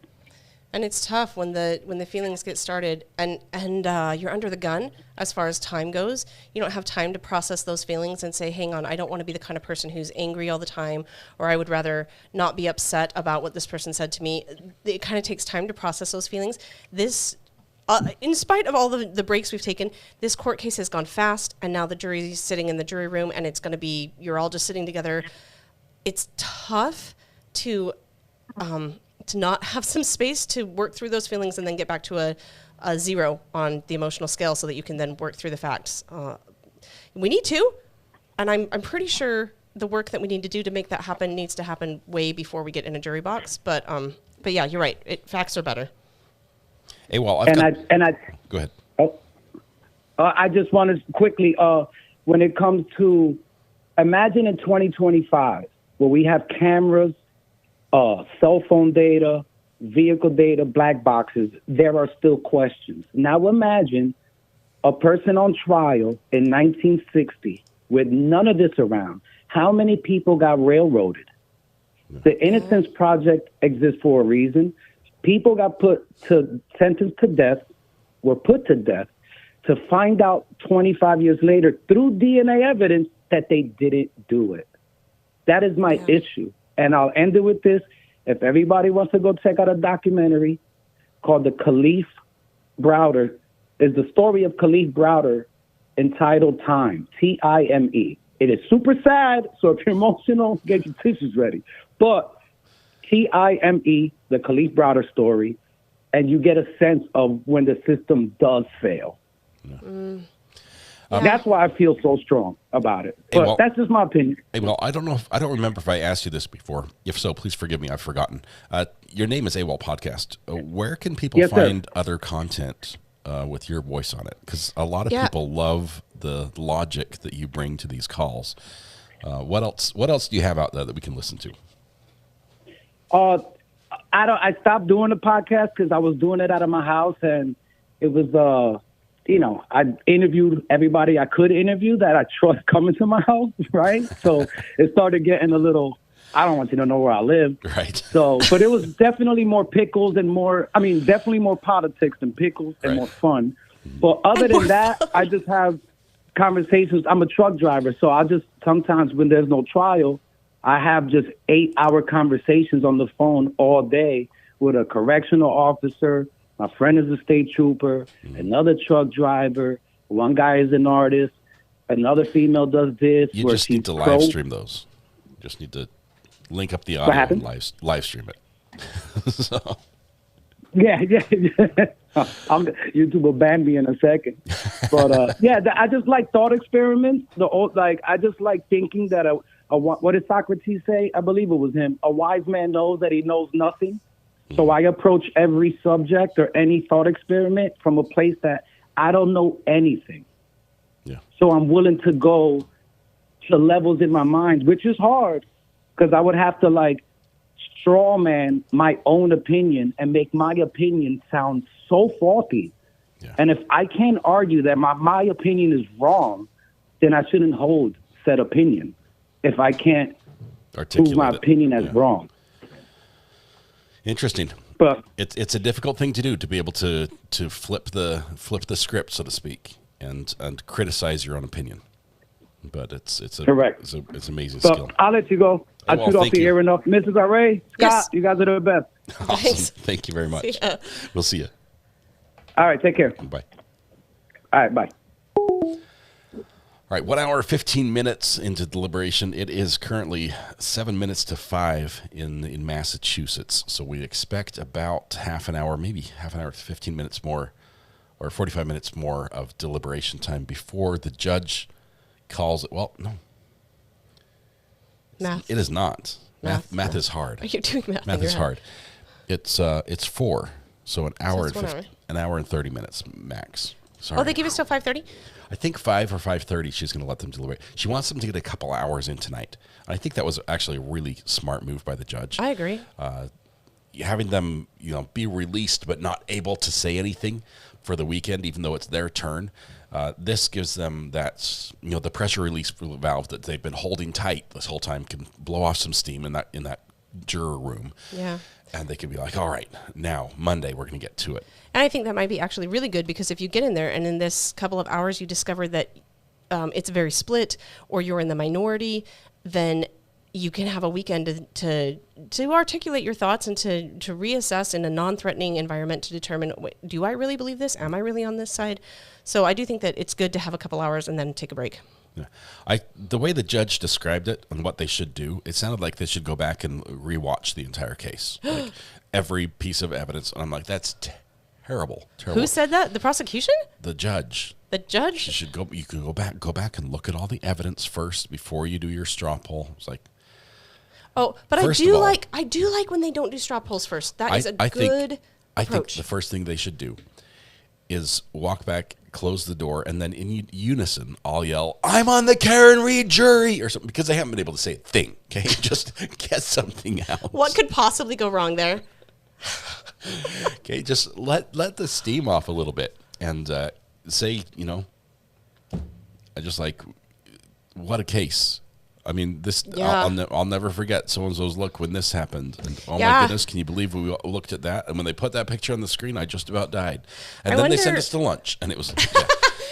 And it's tough when the feelings get started and you're under the gun as far as time goes. You don't have time to process those feelings and say, hang on, I don't want to be the kind of person who's angry all the time, or I would rather not be upset about what this person said to me. It kind of takes time to process those feelings. This, in spite of all the breaks we've taken, this court case has gone fast, and now the jury's sitting in the jury room, and it's going to be, you're all just sitting together. It's tough to not have some space to work through those feelings and then get back to a zero on the emotional scale so that you can then work through the facts. We need to, and I'm pretty sure the work that we need to do to make that happen needs to happen way before we get in a jury box. But yeah, you're right. Facts are better. Hey, well, go ahead. I just want to quickly, when it comes to, imagine in 2025 where we have cameras, cell phone data, vehicle data, black boxes, there are still questions. Now imagine a person on trial in 1960 with none of this around. How many people got railroaded? The Innocence Project exists for a reason. People got sentenced to death, were put to death, to find out 25 years later through DNA evidence that they didn't do it. That is my issue. And I'll end it with this. If everybody wants to go check out a documentary called The Kalief Browder, is the story of Kalief Browder entitled Time, Time. It is super sad, so if you're emotional, get your tissues ready. But Time, the Kalief Browder story, and you get a sense of when the system does fail. Yeah. That's why I feel so strong about it. But that's just my opinion. Hey, well, I don't remember if I asked you this before. If so, please forgive me. I've forgotten. Your name is AWOL Podcast. Where can people find other content with your voice on it? Because a lot of people love the logic that you bring to these calls. What else do you have out there that we can listen to? I stopped doing the podcast because I was doing it out of my house, and it was I interviewed everybody I could interview that I trust coming to my house, right? So it started getting a little, I don't want you to know where I live. Right. So, but it was definitely more Pickles and definitely more politics than Pickles and more fun. But other than that, I just have conversations. I'm a truck driver, so I just, sometimes when there's no trial, I have just 8-hour conversations on the phone all day with a correctional officer. My friend is a state trooper, another truck driver. One guy is an artist. Another female does this. You just need to live stream those. Just need to link up the audio and live stream it. So. Yeah. YouTube will ban me in a second. But I just like thought experiments. I just like thinking that what did Socrates say? I believe it was him. A wise man knows that he knows nothing. So I approach every subject or any thought experiment from a place that I don't know anything. Yeah. So I'm willing to go to levels in my mind, which is hard because I would have to like straw man my own opinion and make my opinion sound so faulty. Yeah. And if I can't argue that my opinion is wrong, then I shouldn't hold said opinion if I can't prove my opinion as wrong. Interesting. But it's a difficult thing to do, to be able to flip the script, so to speak, and criticize your own opinion. But it's correct. It's an amazing so skill. I'll let you go. I shoot off the air enough. Mrs. Ray, Scott, Yes. you guys are the best. Awesome. Thanks. Thank you very much. See ya. We'll see you. All right, take care. Bye. All right, bye. All right, 1 hour, 15 minutes into deliberation. It is currently 7 minutes to 5 in Massachusetts. So we expect about half an hour, maybe half an hour to 15 minutes more, or 45 minutes more of deliberation time before the judge calls it. Well, no. Math. It is not. Math is hard. Are you doing math? Math in your is head? hard. It's 4, so an hour, it's 1 hour. an hour and 30 minutes max. Sorry. Oh, they give us till 5:30? I think 5 or 5:30 she's going to let them deliberate. She wants them to get a couple hours in tonight. And I think that was actually a really smart move by the judge. I agree. Having them, be released but not able to say anything for the weekend, even though it's their turn. This gives them that, the pressure release valve that they've been holding tight this whole time can blow off some steam in that juror room. Yeah. And they can be like, all right, now Monday we're going to get to it. And I think that might be actually really good, because if you get in there and in this couple of hours you discover that it's very split, or you're in the minority, then you can have a weekend to articulate your thoughts and to reassess in a non-threatening environment to determine, do I really believe this? Am I really on this side? So I do think that it's good to have a couple hours and then take a break. Yeah. The way the judge described it and what they should do, it sounded like they should go back and rewatch the entire case, like every piece of evidence. And I'm like, that's terrible. Who said that? The prosecution? The judge. The judge? You could go back and look at all the evidence first before you do your straw poll. It's like, oh, but I do like when they don't do straw polls first. That is a good I think approach. the first thing they should do is walk back, close the door, and then in unison, all yell, "I'm on the Karen Reed jury," or something, because they haven't been able to say a thing. Okay, just get something out. What could possibly go wrong there? Okay, just let the steam off a little bit and say, I just like, what a case. I mean, this I'll never forget so-and-so's look when this happened. And, oh my goodness, can you believe we looked at that? And when they put that picture on the screen, I just about died. And then they sent us to lunch, and it was... Yeah.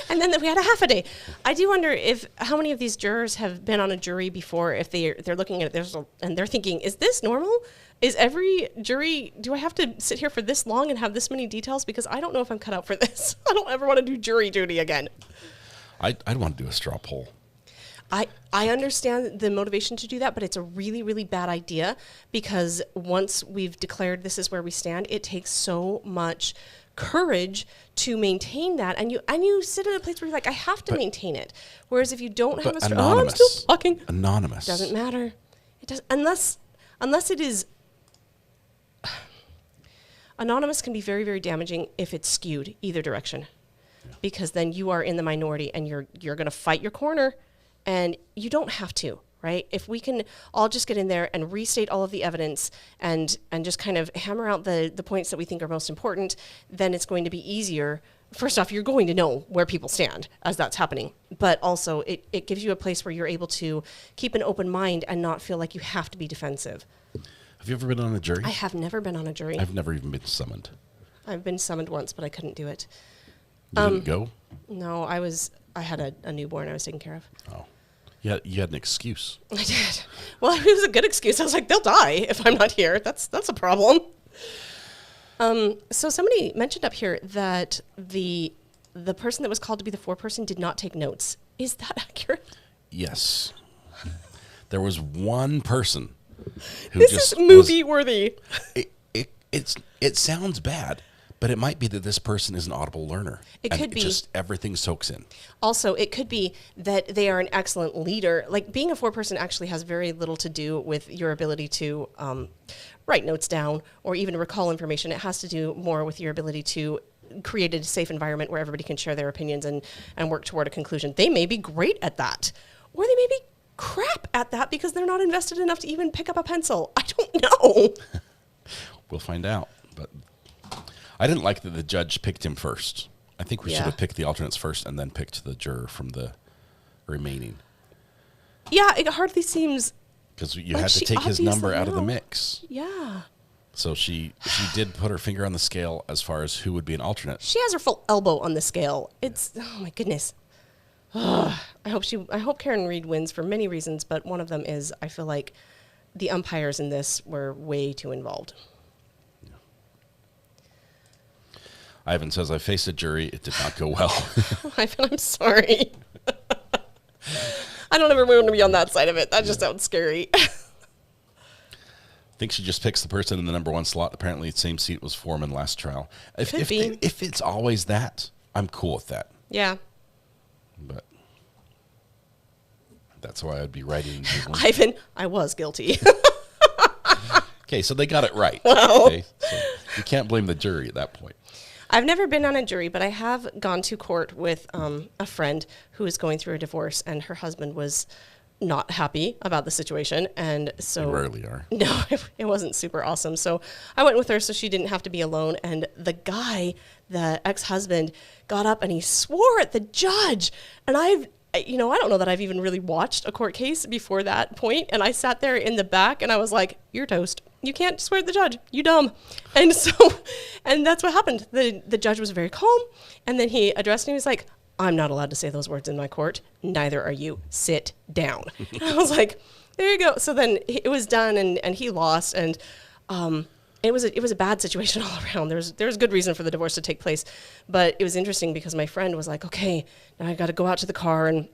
And then we had a half a day. I do wonder how many of these jurors have been on a jury before, if they're looking at it and they're thinking, is this normal? Is every jury, do I have to sit here for this long and have this many details? Because I don't know if I'm cut out for this. I don't ever want to do jury duty again. I'd want to do a straw poll. I understand the motivation to do that, but it's a really, really bad idea, because once we've declared this is where we stand, it takes so much courage to maintain that, and you sit in a place where you're like, I have to maintain it. Whereas if you don't have a straw, I'm still talking. Anonymous doesn't matter. It does unless it is. Anonymous can be very, very damaging if it's skewed either direction, because then you are in the minority and you're going to fight your corner. And you don't have to, right? If we can all just get in there and restate all of the evidence and just kind of hammer out the points that we think are most important, then it's going to be easier. First off, you're going to know where people stand as that's happening. But also, it gives you a place where you're able to keep an open mind and not feel like you have to be defensive. Have you ever been on a jury? I have never been on a jury. I've never even been summoned. I've been summoned once, but I couldn't do it. You didn't go? No, I had a newborn I was taking care of. Oh. Yeah, you had an excuse. I did. Well, it was a good excuse. I was like, they'll die if I'm not here. That's a problem. So somebody mentioned up here that the person that was called to be the foreperson did not take notes. Is that accurate? Yes. There was one person who this is movie worthy. It sounds bad, But it might be that this person is an audible learner. It could be. Just everything soaks in. Also, it could be that they are an excellent leader. Like, being a foreperson actually has very little to do with your ability to write notes down or even recall information. It has to do more with your ability to create a safe environment where everybody can share their opinions and work toward a conclusion. They may be great at that, or they may be crap at that because they're not invested enough to even pick up a pencil. I don't know. We'll find out. But I didn't like that the judge picked him first. I think we should have picked the alternates first and then picked the juror from the remaining. Yeah, it hardly seems... Because you had to take his number out of the mix. Yeah. So she did put her finger on the scale as far as who would be an alternate. She has her full elbow on the scale. It's, oh my goodness. I hope Karen Reed wins for many reasons, but one of them is I feel like the umpires in this were way too involved. Ivan says, I faced a jury. It did not go well. Ivan, I'm sorry. I don't ever want to be on that side of it. That just sounds scary. I think she just picks the person in the number one slot. Apparently, the same seat was Foreman last trial. If it's always that, I'm cool with that. Yeah. But that's why I'd be writing. Ivan, I was guilty. Okay, so they got it right. Well. Okay? So you can't blame the jury at that point. I've never been on a jury, but I have gone to court with a friend who is going through a divorce, and her husband was not happy about the situation, and so They rarely are. No, it wasn't super awesome. So I went with her so she didn't have to be alone. And the guy, the ex-husband, got up and he swore at the judge. And I don't know that I've even really watched a court case before that point. And I sat there in the back and I was like, "You're toast. You can't swear at the judge. You dumb." And so, and that's what happened. The judge was very calm, and then he addressed me. He was like, "I'm not allowed to say those words in my court. Neither are you. Sit down." And I was like, there you go. So then it was done, and he lost, and it was a bad situation all around. There was good reason for the divorce to take place, but it was interesting because my friend was like, "Okay, now I got to go out to the car, and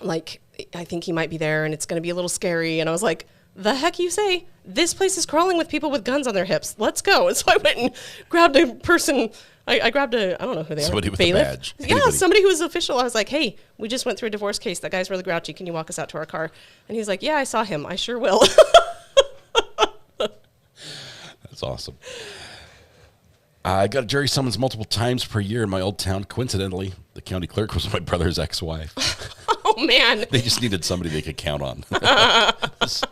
like I think he might be there, and it's going to be a little scary." And I was like, "The heck you say? This place is crawling with people with guns on their hips. Let's go." And so I went and grabbed a person. I grabbed I don't know who they are. Somebody with bailiff. a badge. Yeah, Anybody. somebody who was official. I was like, "Hey, we just went through a divorce case. That guy's really grouchy. Can you walk us out to our car?" And he's like, "Yeah, I saw him. I sure will." That's awesome. I got a jury summons multiple times per year in my old town. Coincidentally, the county clerk was my brother's ex-wife. Oh, man. They just needed somebody they could count on. Let's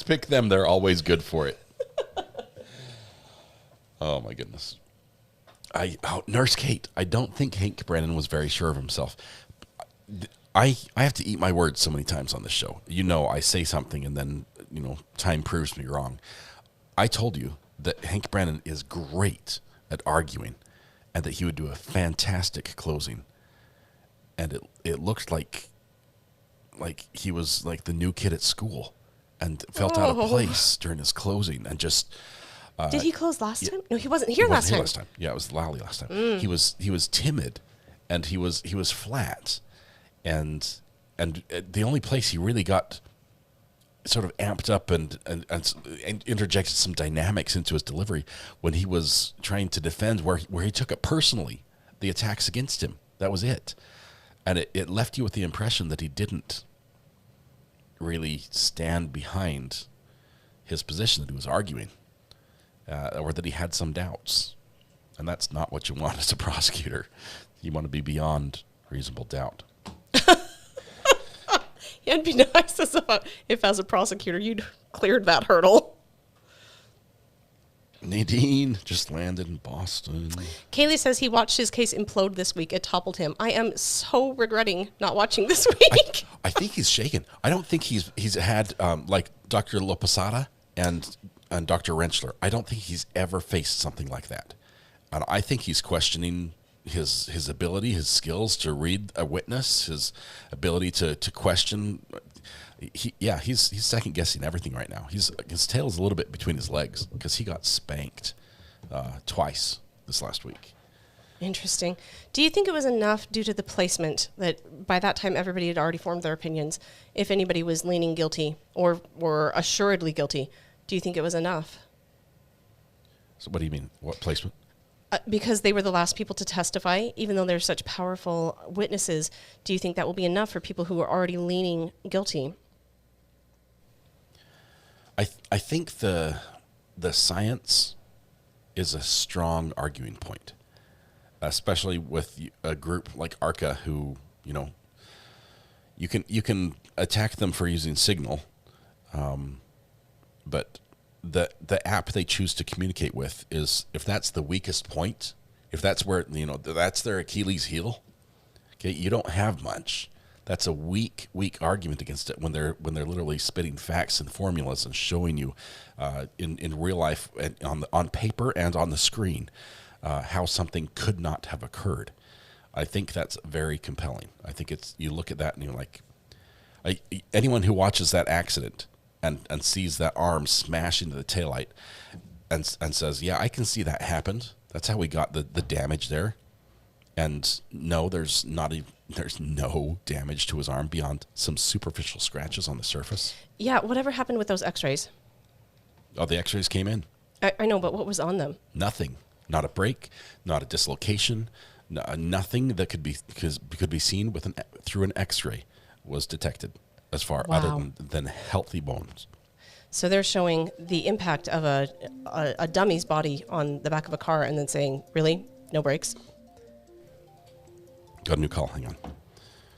pick them. They're always good for it. Oh, my goodness. Nurse Kate, I don't think Hank Brennan was very sure of himself. I have to eat my words so many times on this show. I say something and then, time proves me wrong. I told you that Hank Brennan is great at arguing and that he would do a fantastic closing. And it looked like he was like the new kid at school and felt out of place during his closing and just... Did he close last time? No, he wasn't here last time. Yeah, it was Lally last time. He was timid, and he was flat, and the only place he really got sort of amped up and interjected some dynamics into his delivery when he was trying to defend where he took it personally, the attacks against him. That was it, and it left you with the impression that he didn't really stand behind his position, that he was arguing. Or that he had some doubts. And that's not what you want as a prosecutor. You want to be beyond reasonable doubt. Yeah, it'd be nice if as a prosecutor you'd cleared that hurdle. Nadine just landed in Boston. Kaylee says he watched his case implode this week. It toppled him. I am so regretting not watching this week. I think he's shaken. I don't think he's had like Dr. Loposada and Dr. Rentschler. I don't think he's ever faced something like that. And I think he's questioning his ability, his skills to read a witness, his ability to question. He's second guessing everything right now. His tail's a little bit between his legs because he got spanked twice this last week. Interesting. Do you think it was enough due to the placement that by that time everybody had already formed their opinions? If anybody was leaning guilty or assuredly guilty, do you think it was enough? So what do you mean? What placement? because they were the last people to testify, even though they're such powerful witnesses, do you think that will be enough for people who are already leaning guilty? I think the science is a strong arguing point, especially with a group like ARCA, who, you know, you can attack them for using Signal, but the app they choose to communicate with is, if that's the weakest point, if that's where, you know, that's their Achilles heel, okay, you don't have much. That's a weak argument against it when they're literally spitting facts and formulas and showing you in real life and on paper and on the screen how something could not have occurred. I think that's very compelling. I think you look at that and you're like, anyone who watches that accident and sees that arm smash into the taillight and says, yeah, I can see that happened. That's how we got the damage there. And no, there's no damage to his arm beyond some superficial scratches on the surface. Yeah, whatever happened with those x-rays? Oh, the x-rays came in. I know, but what was on them? Nothing. Not a break, not a dislocation, nothing that could be seen through an x-ray was detected as far other than healthy bones. So they're showing the impact of a dummy's body on the back of a car and then saying, really? No brakes? Got a new call. Hang on.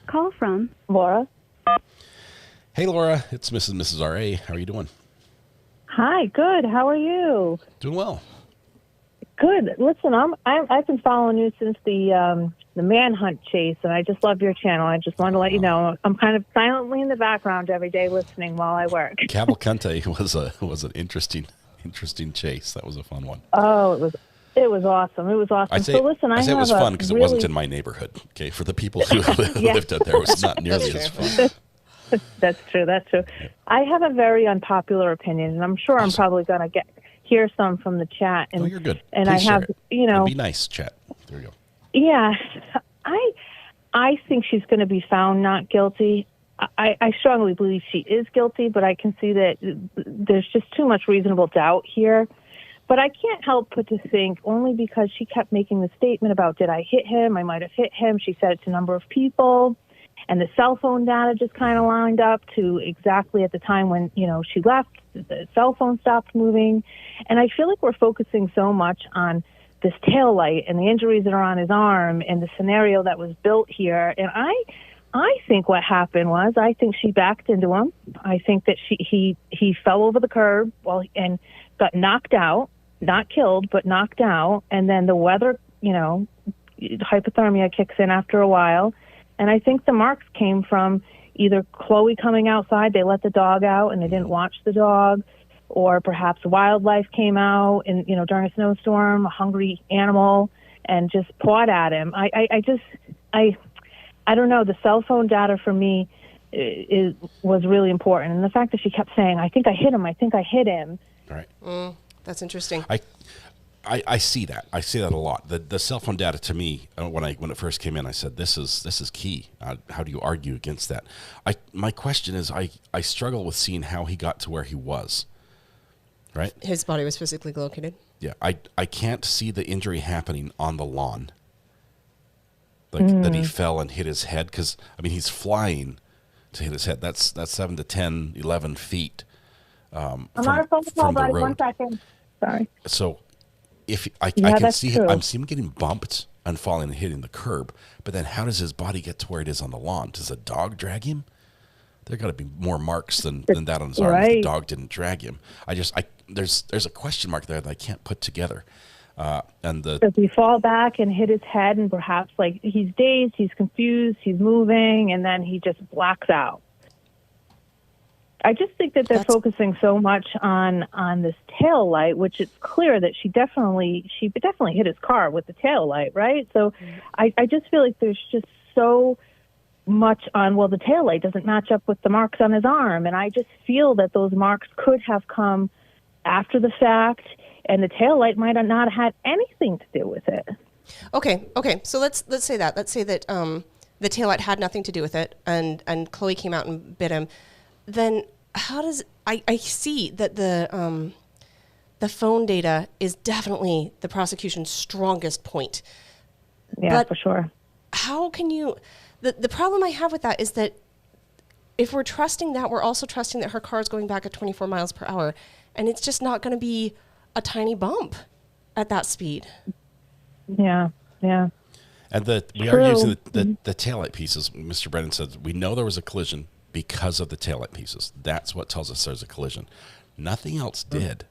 Call from Laura. Hey, Laura. It's Mrs. and Mrs. R.A. How are you doing? Hi. Good. How are you? Doing well. Good. Listen, I've been following you since the manhunt chase, and I just love your channel. I just wanted to let you know I'm kind of silently in the background every day listening while I work. Cavalcante was an interesting chase. That was a fun one. Oh, it was awesome. It was awesome. I say it was fun because it wasn't in my neighborhood. Okay, for the people who lived out there, it was not nearly as fun. That's true. I have a very unpopular opinion, and I'm sure I'm probably going to hear some from the chat. And, you're good. And Please I have, be nice, chat. There you go. Yeah, I think she's going to be found not guilty. I strongly believe she is guilty, but I can see that there's just too much reasonable doubt here. But I can't help but to think, only because she kept making the statement about, did I hit him? I might have hit him. She said it to a number of people. And the cell phone data just kind of lined up to exactly at the time when, she left, the cell phone stopped moving. And I feel like we're focusing so much on this taillight and the injuries that are on his arm and the scenario that was built here. And I think what happened was, I think she backed into him. I think that he fell over the curb and got knocked out. Not killed, but knocked out. And then the weather, hypothermia kicks in after a while. And I think the marks came from either Chloe coming outside, they let the dog out and they didn't watch the dog, or perhaps wildlife came out and, during a snowstorm, a hungry animal, and just pawed at him. I don't know. The cell phone data for me was really important. And the fact that she kept saying, I think I hit him. All right. That's interesting. I see that. I see that a lot. The cell phone data to me, when it first came in, I said, this is key. How do you argue against that? My question is, I struggle with seeing how he got to where he was. Right? His body was physically located. Yeah. I can't see the injury happening on the lawn. That he fell and hit his head, because, he's flying to hit his head. That's 7 to 10, 11 feet. I'm on a phone call, buddy. 1 second. Sorry. So if I can see him, I'm seeing him getting bumped and falling and hitting the curb, but then how does his body get to where it is on the lawn? Does a dog drag him? There got to be more marks than that on his arm if the dog didn't drag him. There's a question mark there that I can't put together. Does he fall back and hit his head, and perhaps he's dazed, he's confused, he's moving, and then he just blacks out? I just think that they're focusing so much on this tail light, which it's clear that she definitely hit his car with the tail light, right? So I just feel like there's just so much on, the tail light doesn't match up with the marks on his arm. And I just feel that those marks could have come after the fact, and the tail light might have not had anything to do with it. Okay. So let's say that. Let's say that the tail light had nothing to do with it, and Chloe came out and bit him. Then how does I see that the phone data is definitely the prosecution's strongest point. Yeah, but for sure. How can you... The problem I have with that is that if we're trusting that, we're also trusting that her car is going back at 24 miles per hour. And it's just not going to be a tiny bump at that speed. Yeah, yeah. And we are using the taillight pieces. Mr. Brennan said, we know there was a collision because of the taillight pieces. That's what tells us there's a collision. Nothing else did.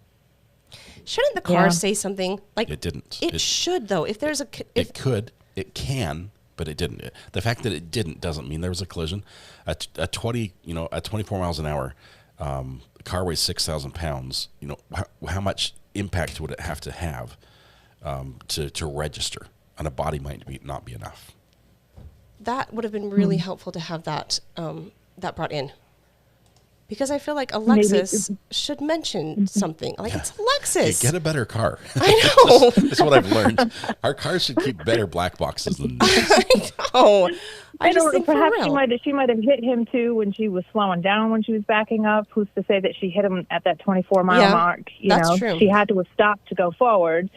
Shouldn't the car say something? Like it didn't. It should, though. If there's a... It could. It can. But it didn't. The fact that it didn't doesn't mean there was a collision. At 24 miles an hour, the car weighs 6,000 pounds. How much impact would it have to register? And a body might not be enough. That would have been really helpful to have that brought in. Because I feel like a Lexus should mention something. Like, it's a Lexus. Hey, get a better car. I know. That's what I've learned. Our cars should keep better black boxes than this. I know. I just think perhaps for real. she might have hit him too when she was slowing down when she was backing up. Who's to say that she hit him at that 24-mile mark? That's true. She had to have stopped to go forward.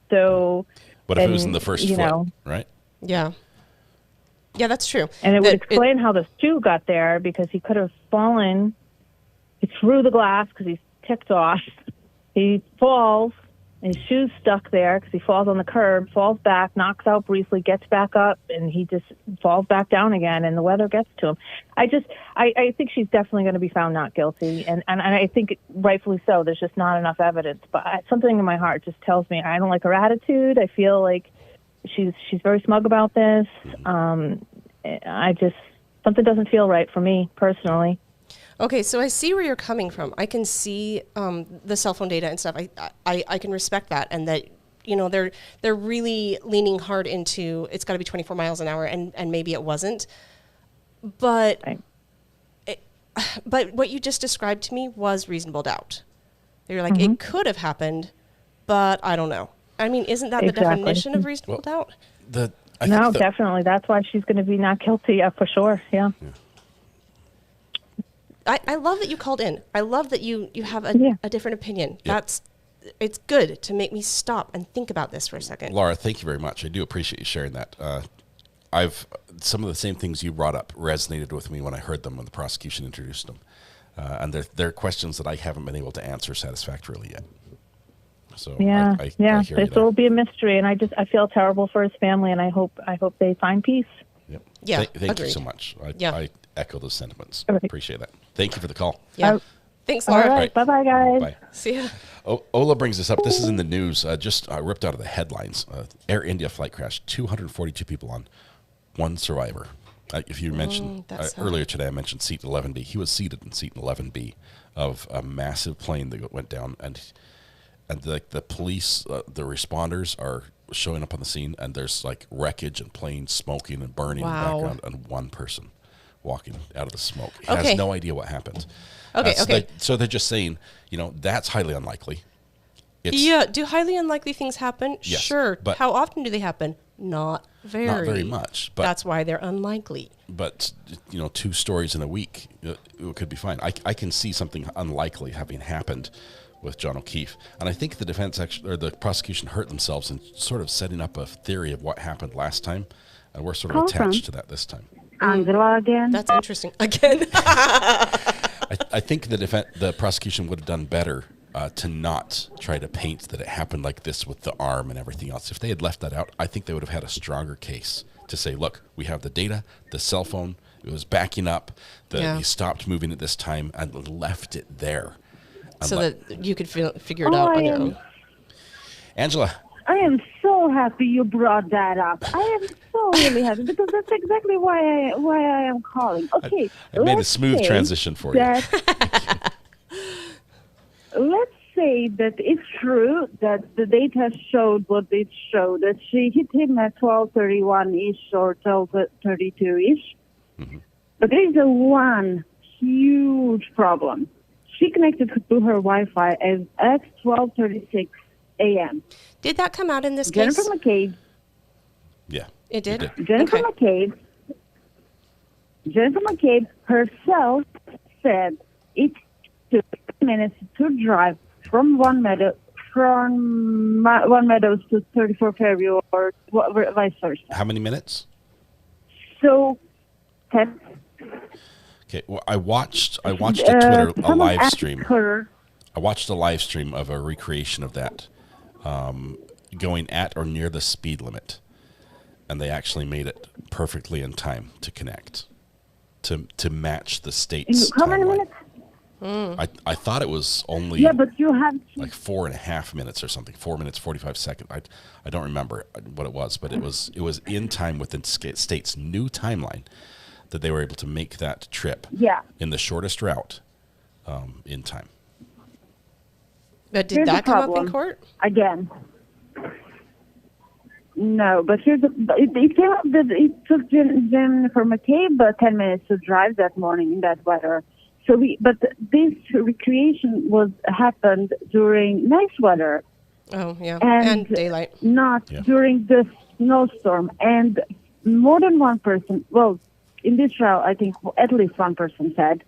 So, what if it was in the first foot, right? Yeah. Yeah, that's true. And it would explain how the shoe got there, because he could have fallen. He threw the glass because he's ticked off. He falls, and his shoe's stuck there because he falls on the curb, falls back, knocks out briefly, gets back up, and he just falls back down again, and the weather gets to him. I think she's definitely going to be found not guilty, and I think rightfully so. There's just not enough evidence. But something in my heart just tells me I don't like her attitude. I feel like she's very smug about this. Something doesn't feel right for me personally. Okay, so I see where you're coming from. I can see the cell phone data and stuff. I can respect that, and that they're really leaning hard into it's got to be 24 miles an hour, and maybe it wasn't. But but what you just described to me was reasonable doubt. You're like, it could have happened, but I don't know. I mean, isn't that the definition of reasonable doubt? Definitely. That's why she's going to be not guilty, for sure. Yeah. I love that you called in. I love that you have a different opinion. Yep. It's good to make me stop and think about this for a second. Laura, thank you very much. I do appreciate you sharing that. Some of the same things you brought up resonated with me when I heard them when the prosecution introduced them. And they're questions that I haven't been able to answer satisfactorily yet. So I hear this will be a mystery, and I feel terrible for his family, and I hope they find peace. Yep. Yeah. Thank you so much. I echo those sentiments. Right. Appreciate that. Thank you for the call. Yeah. Thanks, Laura. All right. Bye-bye, guys. Bye. See ya. Ola brings this up. This is in the news, just ripped out of the headlines. Air India flight crash, 242 people on, one survivor. If you mentioned earlier today, I mentioned seat 11B. He was seated in seat 11B of a massive plane that went down, and the police, the responders are showing up on the scene, and there's like wreckage and planes smoking and burning in the background, and one person walking out of the smoke. He has no idea what happened. Okay. So they're just saying, that's highly unlikely. Do highly unlikely things happen? Yes, sure. but how often do they happen? Not very. Not very much. But that's why they're unlikely. But 2 stories in a week, it could be fine. I can see something unlikely having happened with John O'Keefe, and I think the defense the prosecution hurt themselves in sort of setting up a theory of what happened last time, and we're sort of attached to that this time. Angela again. That's interesting. Again. I think the prosecution would have done better to not try to paint that it happened like this with the arm and everything else. If they had left that out, I think they would have had a stronger case to say, look, we have the data, the cell phone, it was backing up, he stopped moving at this time and left it there. So that you could figure it out on your own. Angela. I am so happy you brought that up. I am so really happy, because that's exactly why I am calling. Okay. I made a smooth transition for you. Let's say that it's true that the data showed what it showed, that she hit him at 12:31-ish or 12:32-ish. Mm-hmm. But there is one huge problem. She connected to her Wi-Fi at 12:36 a.m. Did that come out in this Jennifer case? McCabe. Yeah. It did? Jennifer McCabe herself said it took minutes to drive from One Meadow from One Meadows to 34 Fairview or vice versa. How many minutes? So, 10. Okay. Well, I watched a Twitter a live stream. Her, I watched a live stream of a recreation of that, going at or near the speed limit, and they actually made it perfectly in time to connect, to match the state's how many timeline. minutes? I thought it was only but you have like 4.5 minutes or something, 4 minutes 45 seconds. I don't remember what it was, but it was in time within state's new timeline that they were able to make that trip in the shortest route in time. But did that come up in court? Again. No, but it came up that it took Jennifer McCabe 10 minutes to drive that morning in that weather. But this recreation happened during nice weather. Oh, yeah. And daylight. Not during the snowstorm. And more than one person, well, in this trial, I think at least one person said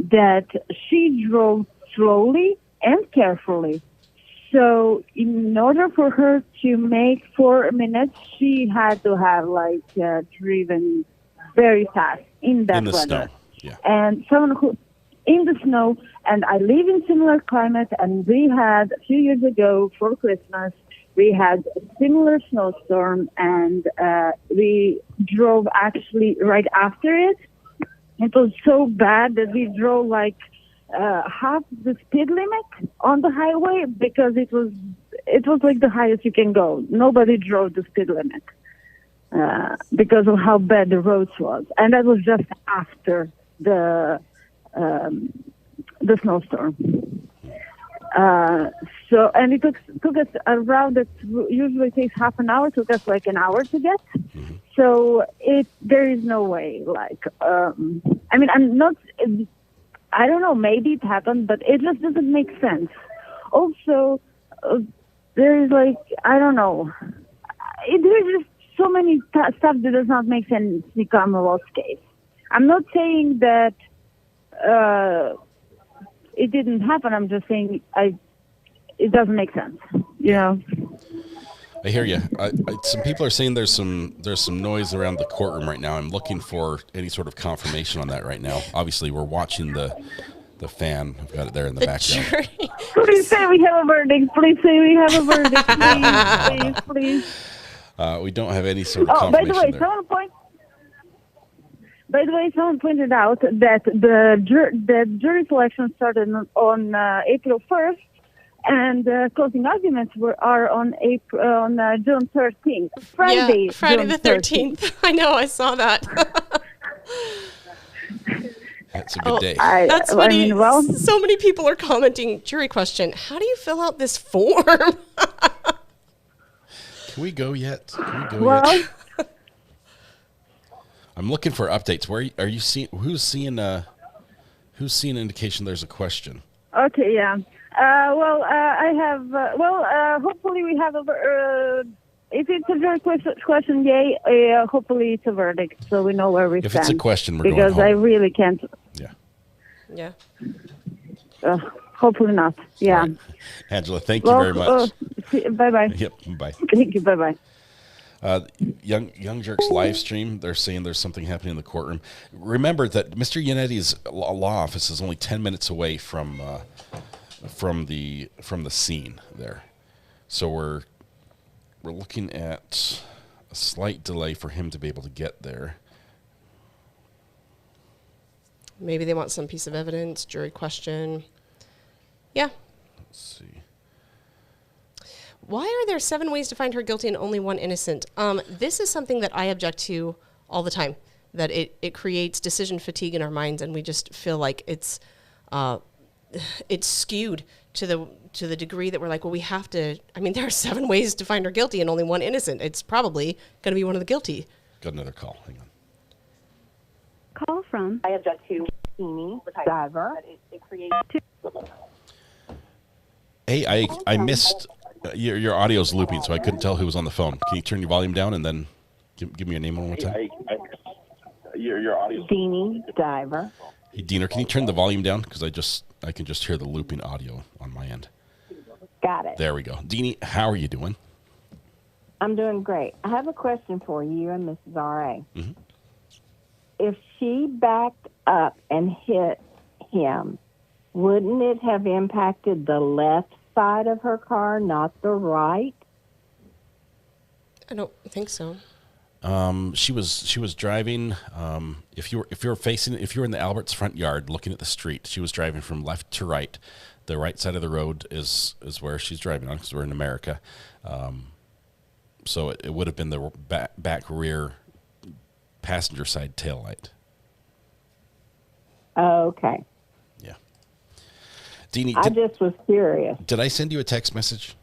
that she drove slowly and carefully. So in order for her to make 4 minutes, she had to have driven very fast in that weather. Snow. Yeah. And someone who in the snow, and I live in similar climate, and we had a few years ago for Christmas, we had a similar snowstorm, and we drove actually right after it. It was so bad that we drove half the speed limit on the highway because it was like the highest you can go. Nobody drove the speed limit because of how bad the roads was, and that was just after the snowstorm. And it took us around. It usually takes half an hour. Took us like an hour to get. Mm-hmm. So there is no way. I'm not. I don't know. Maybe it happened, but it just doesn't make sense. Also, there is I don't know. There's just so many stuff that does not make sense become a lost case. I'm not saying that it didn't happen. I'm just saying it doesn't make sense. You know. I hear you. Some people are saying there's some noise around the courtroom right now. I'm looking for any sort of confirmation on that right now. Obviously, we're watching the fan. I've got it there in the background. Jury. Please say we have a verdict. Please say we have a verdict. Please. We don't have any sort of confirmation By the way, someone pointed out that the jury selection started on April 1st, and closing arguments are on June 13th. Friday the 13th. I know, I saw that. That's a good day. That's funny. So many people are commenting, jury question, how do you fill out this form? Can we go yet? Yet? I'm looking for updates. Where are you seeing? Who's seeing indication there's a question? Okay, yeah. I have. Hopefully we have a. If it's a jury question, yay. Hopefully it's a verdict, so we know where we stand. If it's a question, we're going because home. I really can't. Yeah. Hopefully not. Yeah. Right. Angela, thank you very much. Bye bye. Yep. Bye. Thank you. Bye bye. Young Jerks live stream. They're saying there's something happening in the courtroom. Remember that Mr. Yannetti's law office is only 10 minutes away from the scene there, so we're looking at a slight delay for him to be able to get there. Maybe they want some piece of evidence, jury question. Yeah. Let's see. Why are there 7 ways to find her guilty and only 1 innocent? This is something that I object to all the time, that it creates decision fatigue in our minds, and we just feel like it's skewed to the degree that we're like, well, we have to, there are 7 ways to find her guilty and only 1 innocent. It's probably going to be one of the guilty. Got another call. Hang on. Call from. I object to diver. It creates Hey, I missed your audio's looping, so I couldn't tell who was on the phone. Can you turn your volume down and then give me your name one more time? your audio's Deanie Diver. Hey, Diener, can you turn the volume down? Because I can just hear the looping audio on my end. Got it. There we go. Deanie, how are you doing? I'm doing great. I have a question for you and Mrs. R.A. Mm-hmm. If she backed up and hit him, wouldn't it have impacted the left side of her car, not the right? I don't think so. She was driving. If you were in the Albert's front yard looking at the street, she was driving from left to right. The right side of the road is where she's driving on because we're in America. So it would have been the back rear passenger side tail light. Okay. Yeah. Deanie, I just was curious. Did I send you a text message?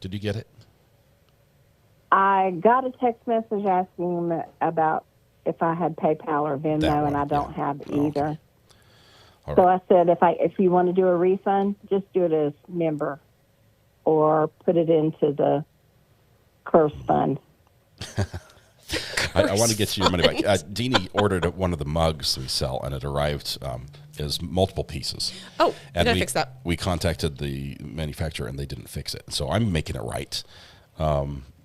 Did you get it? I got a text message asking him about if I had PayPal or Venmo, and I don't have either. Okay. So I said, if you want to do a refund, just do it as member, or put it into the curse fund. I want to get you your money back. Deanie ordered one of the mugs we sell, and it arrived as multiple pieces. Oh, and we gotta fix that. We contacted the manufacturer, and they didn't fix it. So I'm making it right.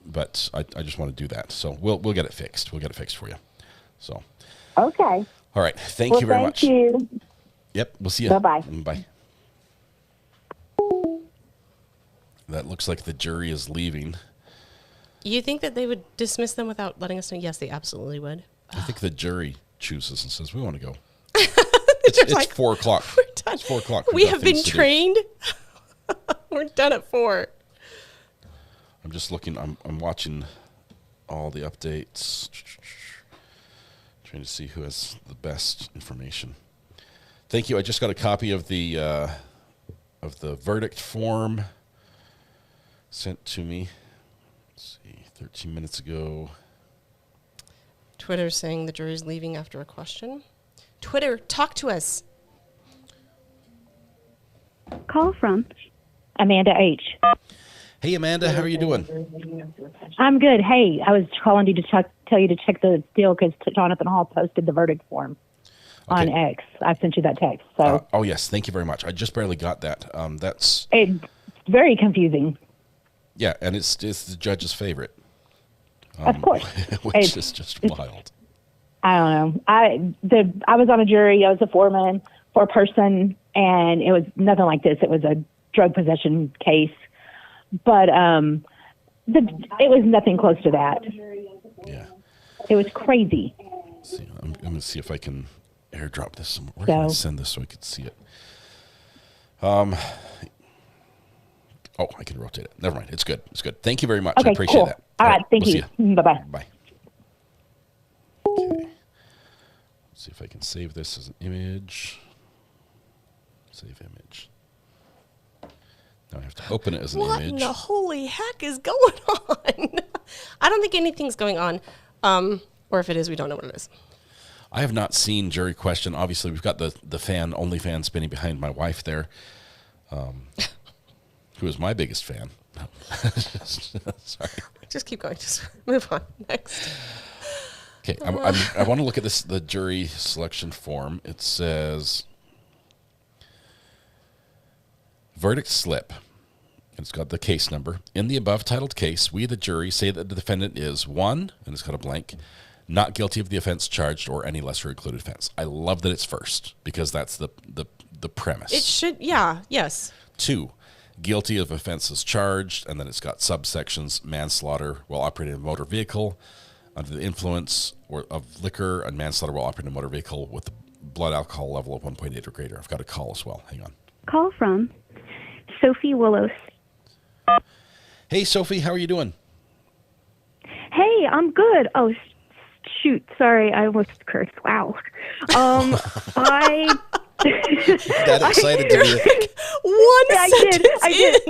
But I just want to do that. So we'll get it fixed. We'll get it fixed for you. So. Okay. All right. Thank you very much. Thank you. Yep. We'll see you. Bye-bye. Bye. That looks like the jury is leaving. You think that they would dismiss them without letting us know? Yes, they absolutely would. I think the jury chooses and says, we want to go. It's like, 4 o'clock. We're done. It's 4 o'clock. We have been trained. We're done at 4. I'm just looking. I'm watching all the updates. Trying to see who has the best information. Thank you. I just got a copy of the verdict form sent to me. Let's see, 13 minutes ago. Twitter's saying the jury's leaving after a question. Twitter, talk to us. Call from Amanda H. Hey, Amanda, how are you doing? I'm good. Hey, I was calling you to tell you to check the deal because Jonathan Hall posted the verdict form on X. I sent you that text. So. Oh, yes. Thank you very much. I just barely got that. That's it's very confusing. Yeah, and it's the judge's favorite. Of course. Which is just wild. I don't know. I was on a jury. I was a foreman for a person, and it was nothing like this. It was a drug possession case. But it was nothing close to that. Yeah. It was crazy. Let's see, I'm going to see if I can airdrop this somewhere. Where can I send this so I can see it? Oh, I can rotate it. Never mind. It's good. It's good. Thank you very much. Okay, I appreciate cool. that. All right. Thank you. Bye-bye. Bye. Okay. Let's see if I can save this as an image. Save image. Now I have to open it as an What image. in the holy heck is going on? I don't think anything's going on. Or if it is, we don't know what it is. I have not seen jury question. Obviously, we've got the only fan spinning behind my wife there, who is my biggest fan. Sorry. Just keep going. Just move on. Next. Okay, I want to look at the jury selection form. It says verdict slip. And it's got the case number. In the above titled case, we, the jury, say that the defendant is 1, and it's got a blank, not guilty of the offense charged or any lesser included offense. I love that it's first because that's the premise. It should, yeah, yes. 2, guilty of offenses charged, and then it's got subsections: manslaughter while operating a motor vehicle, under the influence of liquor, and manslaughter while operating a motor vehicle with a blood alcohol level of 1.8 or greater. I've got a call as well. Hang on. Call from Sophie Willows. Hey, Sophie, how are you doing? Hey, I'm good. Oh, shoot. Sorry, I almost cursed. Wow. I... That excited to be... I did.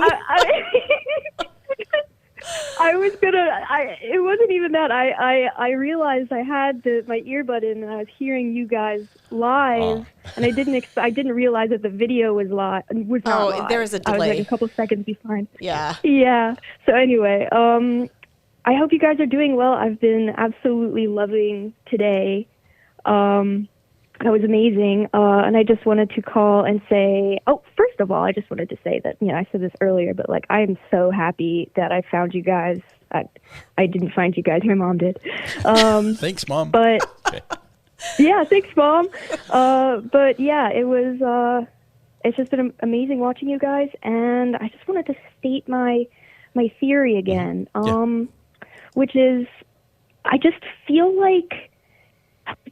I was gonna. It wasn't even that. I realized I had my earbud in, and I was hearing you guys live, and I didn't realize that the video was live. Was not live. There was a delay. I was like a couple seconds behind. Yeah. Yeah. So anyway, I hope you guys are doing well. I've been absolutely loving today. That was amazing. And I just wanted to call and say, first of all, I just wanted to say that, I said this earlier, but like, I am so happy that I found you guys. I didn't find you guys. My mom did. Thanks, Mom. But yeah, thanks, Mom. But yeah, it was, it's just been amazing watching you guys. And I just wanted to state my theory again, which is, I just feel like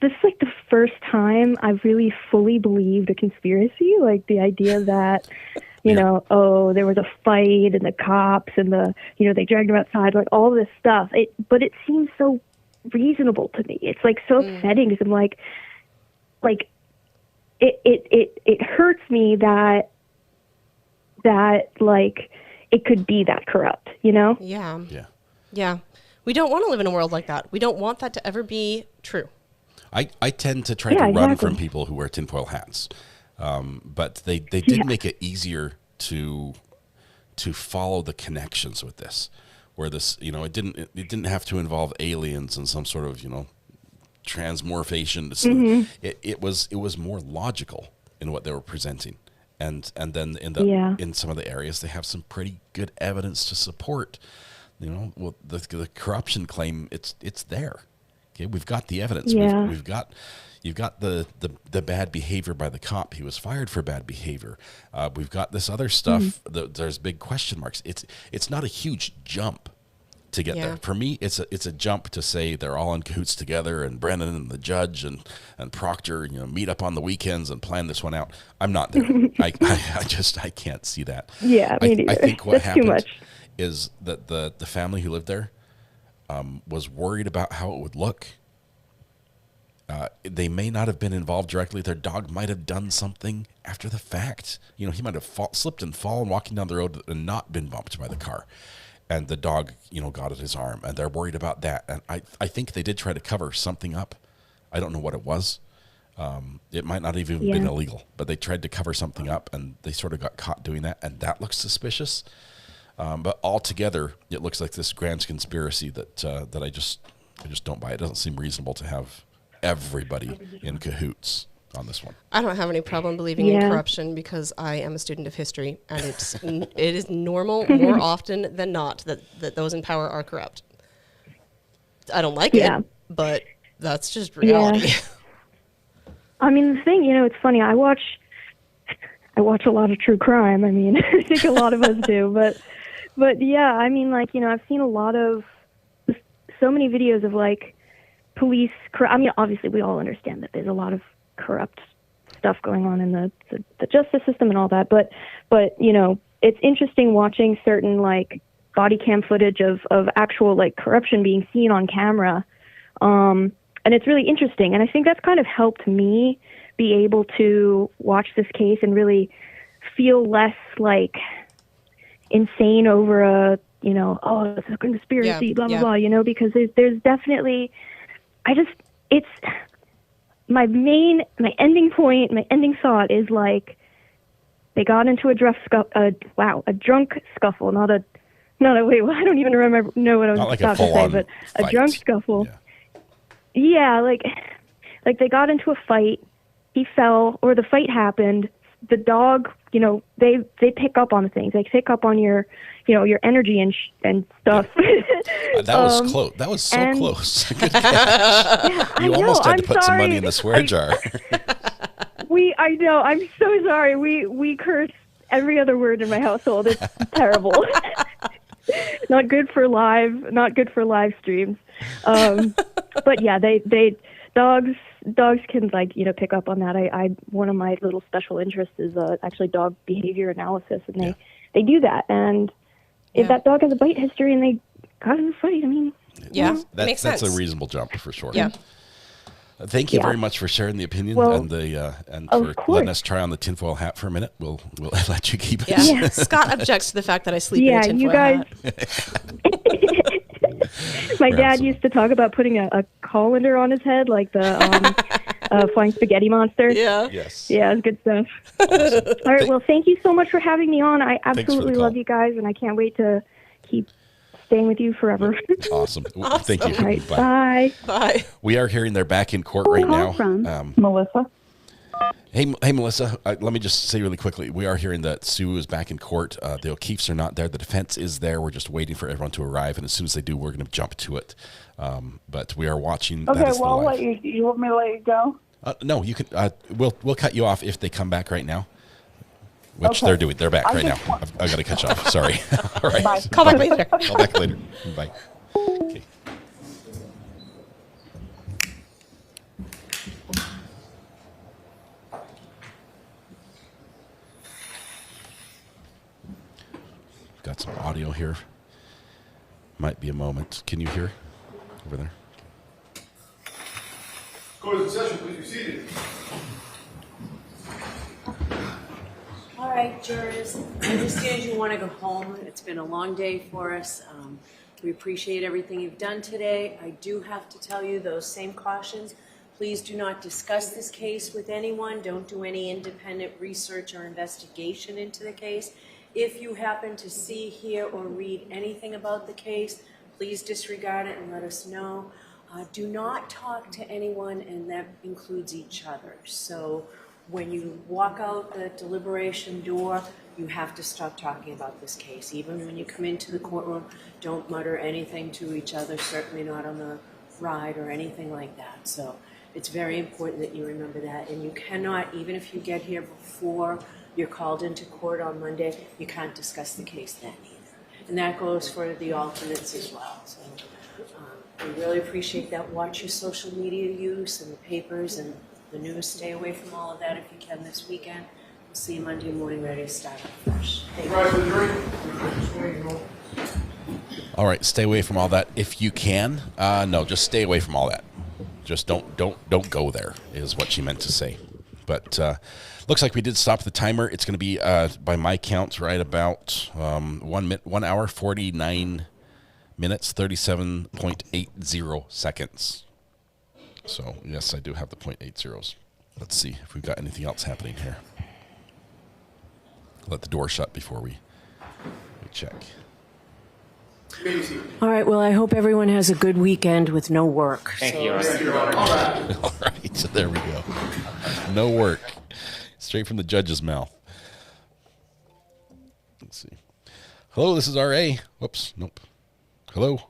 this is like the first time I've really fully believed a conspiracy, like the idea that, there was a fight and the cops and they dragged him outside, like all this stuff. But it seems so reasonable to me. It's like so upsetting because I'm like it hurts me that like it could be that corrupt, Yeah. Yeah. We don't want to live in a world like that. We don't want that to ever be true. I tend to try to run from people who wear tinfoil hats, but they did make it easier to follow the connections with this, where this it didn't have to involve aliens and some sort of transmorphation. It was more logical in what they were presenting, and then in some of the areas they have some pretty good evidence to support. The corruption claim, it's there. Okay, we've got the evidence. Yeah. You've got the bad behavior by the cop. He was fired for bad behavior. We've got this other stuff. There's big question marks. It's not a huge jump to get there. For me, it's a jump to say they're all in cahoots together, and Brennan and the judge and Proctor, meet up on the weekends and plan this one out. I'm not there. I can't see that. Yeah, me neither. I think what That's happened too much. is that the family who lived there was worried about how it would look. They may not have been involved directly. Their dog might have done something after the fact. He might have slipped and fallen walking down the road and not been bumped by the car. And the dog, got at his arm, and they're worried about that. And I think they did try to cover something up. I don't know what it was. It might not even have been illegal, but they tried to cover something up, and they sort of got caught doing that, and that looks suspicious. But altogether, it looks like this grand conspiracy that I just don't buy. It doesn't seem reasonable to have everybody in cahoots on this one. I don't have any problem believing in corruption because I am a student of history, and it is normal more often than not that those in power are corrupt. I don't like it, but that's just reality. Yeah. I mean, the thing, it's funny. I watch a lot of true crime. I mean, I think a lot of us do, but yeah, I mean, like, I've seen so many videos of like police. I mean, obviously we all understand that there's a lot of corrupt stuff going on in the justice system and all that, but it's interesting watching certain like body cam footage of actual like corruption being seen on camera, and it's really interesting, and I think that's kind of helped me be able to watch this case and really feel less like insane over a it's a conspiracy, blah blah blah, because there's definitely it's my ending point, my ending thought is like they got into a drunk scuffle, not a wait, well, I don't even know what I was about to say, but a drunk scuffle. Yeah, like they got into a fight. He fell, or the fight happened. The dog, they pick up on things. They pick up on your energy and stuff. That was close. That was so close. Good catch. You almost had to put some money in the swear jar. I know. I'm so sorry. We curse every other word in my household. It's terrible. Not good for live streams. But yeah, they dogs can pick up on that. I one of my little special interests is actually dog behavior analysis, and they do that. And if that dog has a bite history and they got in a fight, I mean, makes sense. That's a reasonable jump for sure. Yeah. Thank you very much for sharing the opinion and for letting us try on the tinfoil hat for a minute. We'll let you keep it. Yeah. Scott objects to the fact that I sleep in a tinfoil hat. My dad used to talk about putting a colander on his head, like the flying spaghetti monster. Yeah. Yes. Yeah, it's good stuff. Awesome. All right. Well, thank you so much for having me on. I absolutely love you guys, and I can't wait to keep staying with you forever. Awesome. Thank you. All right. Bye. Bye. We are hearing they're back in court right now. From Melissa. Hey, Melissa, let me just say really quickly, we are hearing that Sue is back in court. The O'Keefes are not there. The defense is there. We're just waiting for everyone to arrive, and as soon as they do, we're going to jump to it. But we are watching. Okay, that is well, live. you want me to let you go? No, you can. We'll cut you off if they come back right now. Which Okay. they're doing. They're back I right now. just want- I've got to cut you off. Sorry. All right. Bye. Call back later. Call back later. Bye. Okay. Got some audio here. Might be a moment. Can you hear over there? Go to session, please be seated. All right, jurors, I understand you want to go home. It's been a long day for us. We appreciate everything you've done today. I do have to tell you those same cautions. Please do not discuss this case with anyone. Don't do any independent research or investigation into the case. If you happen to see, hear, or read anything about the case, please disregard it and let us know. Do not talk to anyone, and that includes each other. So when you walk out the deliberation door, you have to stop talking about this case. Even when you come into the courtroom, don't mutter anything to each other, certainly not on the ride or anything like that. So it's very important that you remember that. And you cannot, even if you get here before you're called into court on Monday, you can't discuss the case then either. And that goes for the alternates as well. So we really appreciate that. Watch your social media use and the papers and the news. Stay away from all of that if you can this weekend. We'll see you Monday morning ready to start out fresh. Thank you. All right, stay away from all that if you can. No, just stay away from all that. Just don't go there is what she meant to say. But looks like we did stop the timer. It's going to be, by my count, right about 1 hour, 49 minutes, 37.80 seconds. So, yes, I do have the 0.80s. Let's see if we've got anything else happening here. Let the door shut before we check. All right, well, I hope everyone has a good weekend with no work. Thank you. All right, so there we go. No work. Straight from the judge's mouth. Let's see. Hello, this is RA. Whoops, nope. Hello?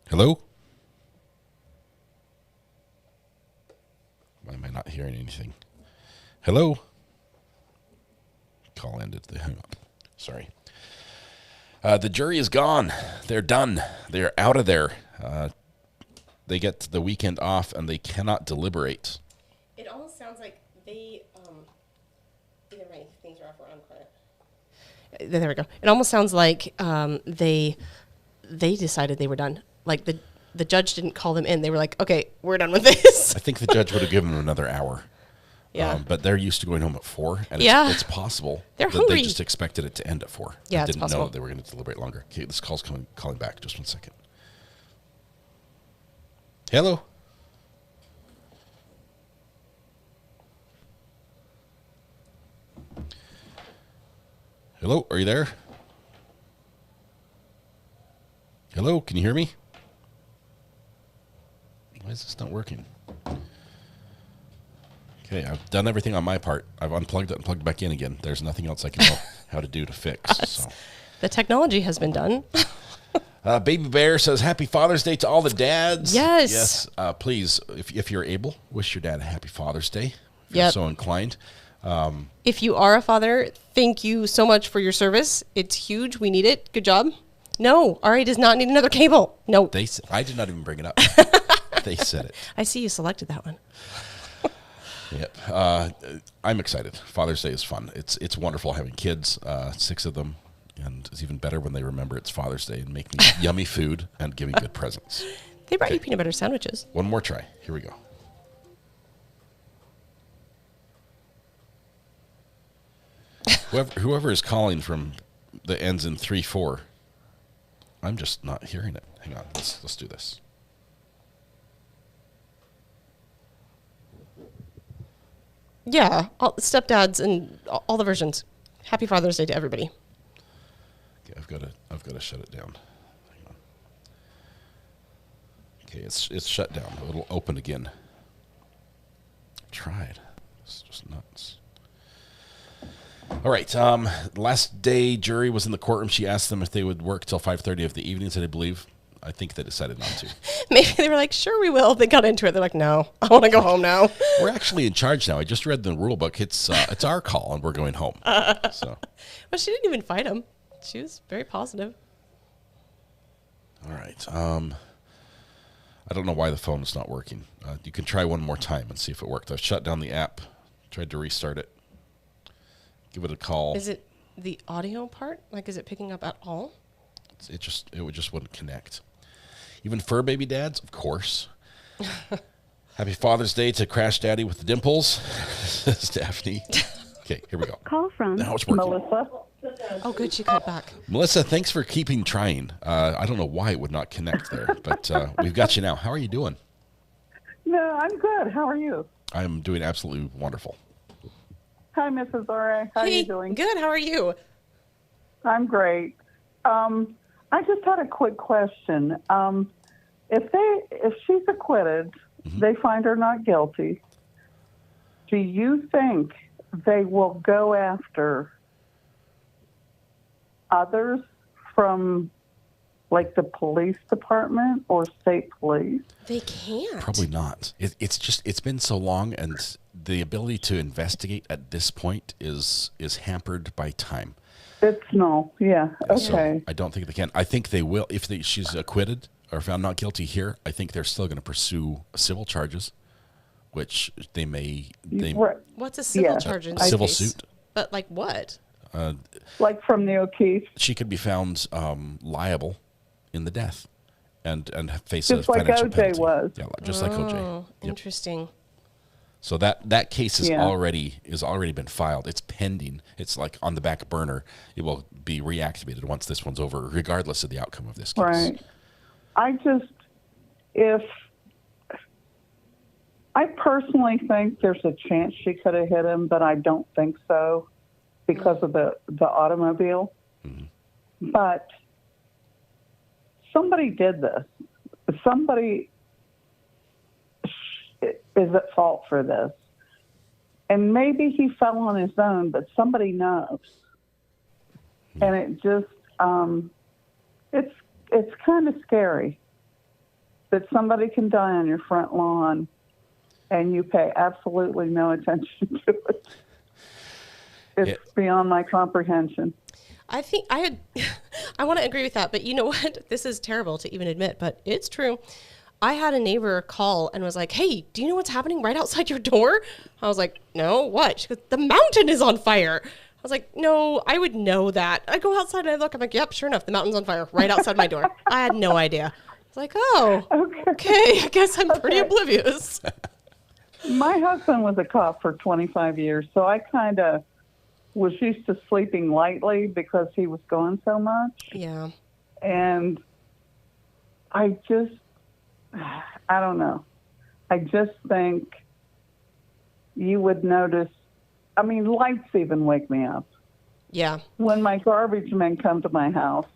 Hello? Why am I not hearing anything? Hello? Call ended. They hung up. Sorry. The jury is gone. They're done. They're out of there. They get the weekend off, and they cannot deliberate. It almost sounds like they, either way, things are off or on quiet. There we go. It almost sounds like they decided they were done. Like the judge didn't call them in. They were like, okay, we're done with this. I think the judge would have given them another hour. Yeah. But they're used to going home at 4, and Yeah. it's possible They're that hungry. they just expected it to end at 4. Yeah, They it's didn't possible. know they were going to deliberate longer. Okay, this call's calling back. Just 1 second. Hello? Hello, are you there? Hello, can you hear me? Why is this not working? Okay, I've done everything on my part. I've unplugged it and plugged it back in again. There's nothing else I can know how to do to fix. So. The technology has been done. Baby Bear says, Happy Father's Day to all the dads. Yes. Yes. Please, if you're able, wish your dad a happy Father's Day. If Yep. you're so inclined. If you are a father, thank you so much for your service. It's huge. We need it. Good job. No, Ari does not need another cable. No. I did not even bring it up. They said it. I see you selected that one. Yep. I'm excited. Father's Day is fun. It's wonderful having kids, 6 of them, and it's even better when they remember it's Father's Day and make me yummy food and give me good presents. They brought you peanut butter sandwiches. One more try. Here we go. Whoever is calling from the ends in 3-4, I'm just not hearing it. Hang on. Let's do this. Yeah, all stepdads and all the versions. Happy Father's Day to everybody. Okay, I've got to shut it down. Hang on. Okay, it's shut down. It'll open again. Tried. It's just nuts. All right. Last day, jury was in the courtroom. She asked them if they would work till 5:30 of the evening, so I believe. I think they decided not to. Maybe they were like, sure, we will. They got into it. They're like, no, I want to go home now. We're actually in charge now. I just read the rule book. It's our call, and we're going home. So. Well, she didn't even fight him. She was very positive. All right. I don't know why the phone is not working. You can try one more time and see if it worked. I've shut down the app, tried to restart it. Give it a call. Is it the audio part? Like, is it picking up at all? It just wouldn't connect. Even fur baby dads, of course. Happy Father's Day to Crash Daddy with the dimples. Daphne. Okay, here we go. Call from Now it's working. Melissa. Oh, good. She called back. Melissa, thanks for keeping trying. I don't know why it would not connect there, but we've got you now. How are you doing? No, I'm good. How are you? I'm doing absolutely wonderful. Hi, Mrs. Ore. How are you doing? Good. How are you? I'm great. I just had a quick question. If she's acquitted, they find her not guilty. Do you think they will go after others from, like, the police department or state police? They can't. Probably not. It's been so long, and the ability to investigate at this point is hampered by time. Yeah. Okay. So I don't think they can. I think they will. If she's acquitted or found not guilty here, I think they're still going to pursue civil charges, which they may. What's a civil charge in this civil case? suit. But like what? Like from the O'Keefe? She could be found liable in the death and face just a like financial OJ penalty. was. Yeah, just like OJ. Oh, Yep. interesting. So that case is Yeah. already been filed. It's pending. It's like on the back burner. It will be reactivated once this one's over, regardless of the outcome of this case. Right. I personally think there's a chance she could have hit him, but I don't think so because of the automobile. Mm-hmm. But somebody did this. Somebody is at fault for this. And maybe he fell on his own, but somebody knows. And it just, it's kind of scary that somebody can die on your front lawn and you pay absolutely no attention to it. It's beyond my comprehension. I think I want to agree with that, but you know what? This is terrible to even admit, but it's true. I had a neighbor call and was like, hey, do you know what's happening right outside your door? I was like, no, what? She goes, the mountain is on fire. I was like, no, I would know that. I go outside and I look, I'm like, yep, sure enough, the mountain's on fire right outside my door. I had no idea. It's like, oh, okay, I guess I'm pretty oblivious. My husband was a cop for 25 years, so I kind of was used to sleeping lightly because he was gone so much. Yeah. And I don't know. I just think you would notice. I mean, lights even wake me up. Yeah. When my garbage men come to my house,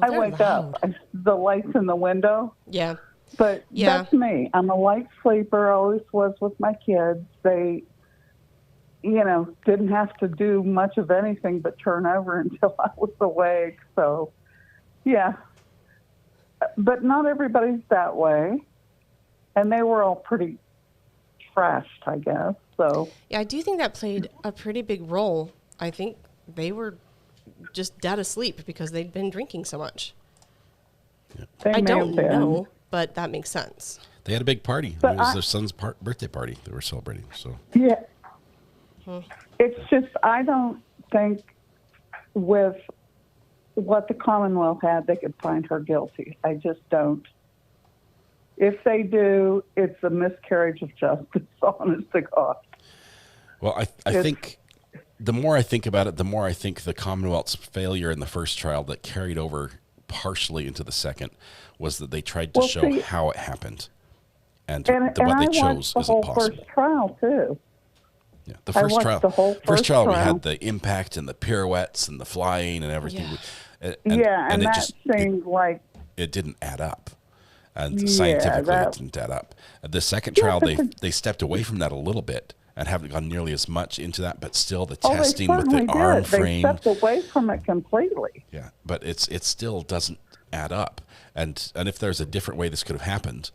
I wake up. The lights in the window. Yeah. But that's me. I'm a light sleeper, always was with my kids. They, didn't have to do much of anything but turn over until I was awake. So, yeah. But not everybody's that way. And they were all pretty trashed, I guess. So yeah, I do think that played a pretty big role. I think they were just dead asleep because they'd been drinking so much. Yeah. I don't know, but that makes sense. They had a big party. It was their son's birthday party they were celebrating. So yeah. It's just, I don't think with what the Commonwealth had, they could find her guilty. I just don't. If they do, it's a miscarriage of justice, honest to God. Well, I think the more I think about it, the more I think the Commonwealth's failure in the first trial that carried over partially into the second was that they tried to show how it happened. And what they chose is impossible. First trial, too. Yeah, the first trial we had the impact and the pirouettes and the flying and everything. Yeah, and that just seemed like it didn't add up, and scientifically it didn't add up. The second trial they stepped away from that a little bit and haven't gone nearly as much into that, but still the Oh, testing they with the certainly arm did. frame. They stepped away from it completely. Yeah, but it still doesn't add up. And if there's a different way this could have happened,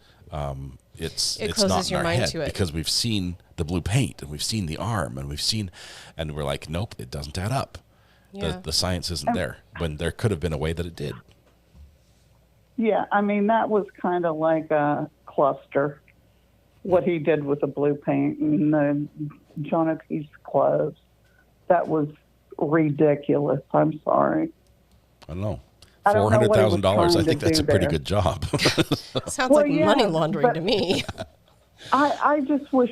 it's closes not in your our mind head to it. because we've seen the blue paint and we've seen the arm and we're like, nope, it doesn't add up. Yeah. The science isn't there when there could have been a way that it did. Yeah, I mean, that was kind of like a cluster, what he did with the blue paint and the John O'Keefe's clothes. That was ridiculous. I'm sorry. I don't know. I don't know what he was $400,000. I trying think to that's do a pretty there. good job. Sounds like money laundering to me. I just wish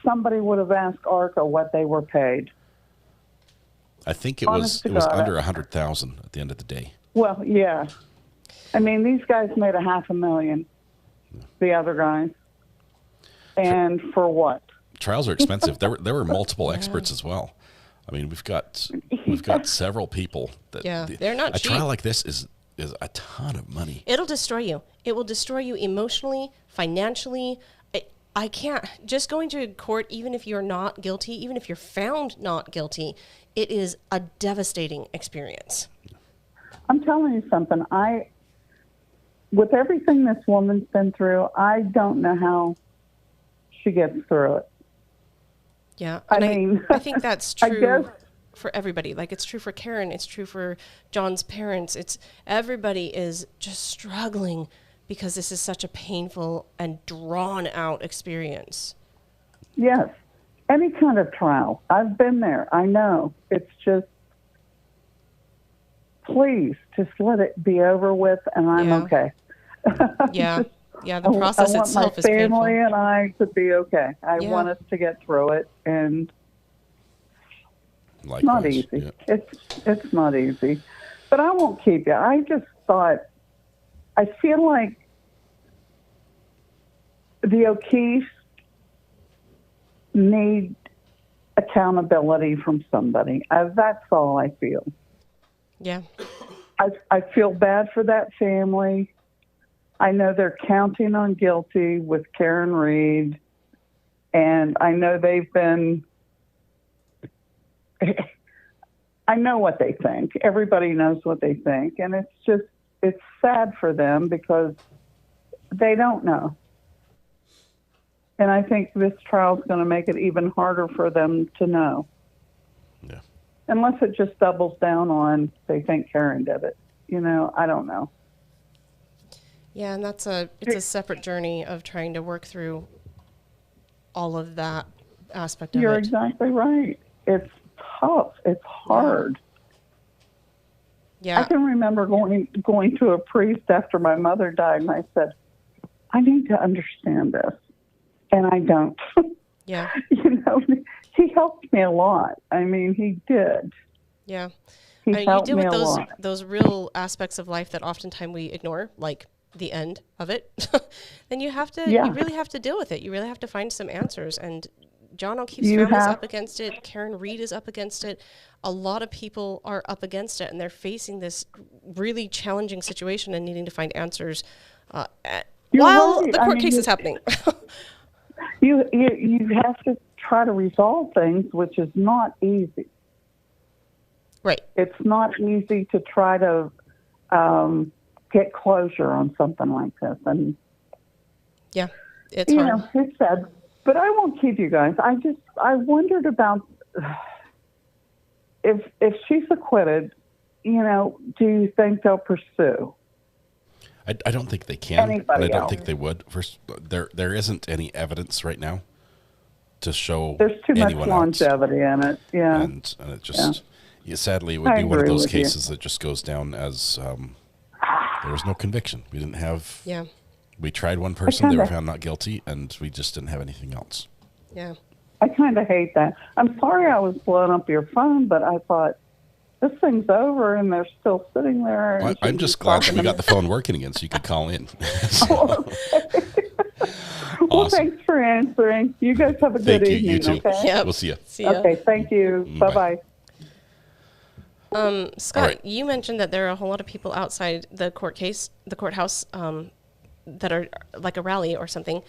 somebody would have asked ARCA what they were paid. I think it Honest was to God. under 100,000 at the end of the day. Well, yeah. I mean, these guys made $500,000, the other guys. And for what? Trials are expensive. There were multiple experts as well. I mean, we've got several people that they're not a cheap. trial like this is a ton of money. It'll destroy you. It will destroy you emotionally, financially. I can't. Just going to court, even if you're not guilty, even if you're found not guilty, it is a devastating experience. I'm telling you something. With everything this woman's been through, I don't know how she gets through it. Yeah, I and mean, I think that's I true guess- for everybody. Like, it's true for Karen. It's true for John's parents. Everybody is just struggling because this is such a painful and drawn out experience. Yes. Any kind of trial. I've been there. I know. It's just, please, just let it be over with, and I'm okay. Yeah. Yeah, the process I want itself my is painful. family and I to be okay. I Yeah. want us to get through it, and it's not easy. It's not easy. But I won't keep you. I just thought, I feel like the O'Keefes need accountability from somebody. That's all I feel. Yeah. I feel bad for that family. I know they're counting on guilty with Karen Reed, and I know they've been, I know what they think. Everybody knows what they think, and it's sad for them because they don't know. And I think this trial is going to make it even harder for them to know. Yeah. Unless it just doubles down on they think Karen did it. I don't know. Yeah, and it's a separate journey of trying to work through all of that aspect of You're it. exactly right. It's tough. It's hard. Yeah. I can remember going to a priest after my mother died, and I said, I need to understand this. And I don't. Yeah. He helped me a lot. I mean, he did. Yeah. He You helped deal me with a those lot. those real aspects of life that oftentimes we ignore, like the end of it. Then you really have to deal with it. You really have to find some answers. And John O'Keefe's family's up against it. Karen Reed is up against it. A lot of people are up against it, and they're facing this really challenging situation and needing to find answers while right. the court case is happening. You have to try to resolve things, which is not easy. Right. It's not easy to try to get closure on something like this. And yeah, it's hard. It's sad. But I won't keep you guys. I wondered about if she's acquitted, do you think they'll pursue? I don't think they can. Anybody and I don't else. think they would. First, there isn't any evidence right now to show There's too much anyone else. longevity in it. Yeah. And it just, sadly, it would I be one of agree those with you. cases that just goes down as there was no conviction. We didn't have. Yeah. We tried one person, they were kinda- found not guilty, and we just didn't have anything else. Yeah. I kind of hate that. I'm sorry I was blowing up your phone, but I thought, this thing's over and they're still sitting there. and Well, I'm she's just glad that talking we to got me. the phone working again, so you could call in. Well, Awesome. thanks for answering. You guys have a Thank good you. evening, You too. okay? Yep. We'll see you. See ya. Okay, thank you. Bye. Bye-bye. Scott, you mentioned that there are a whole lot of people outside the courthouse, that are like a rally or something.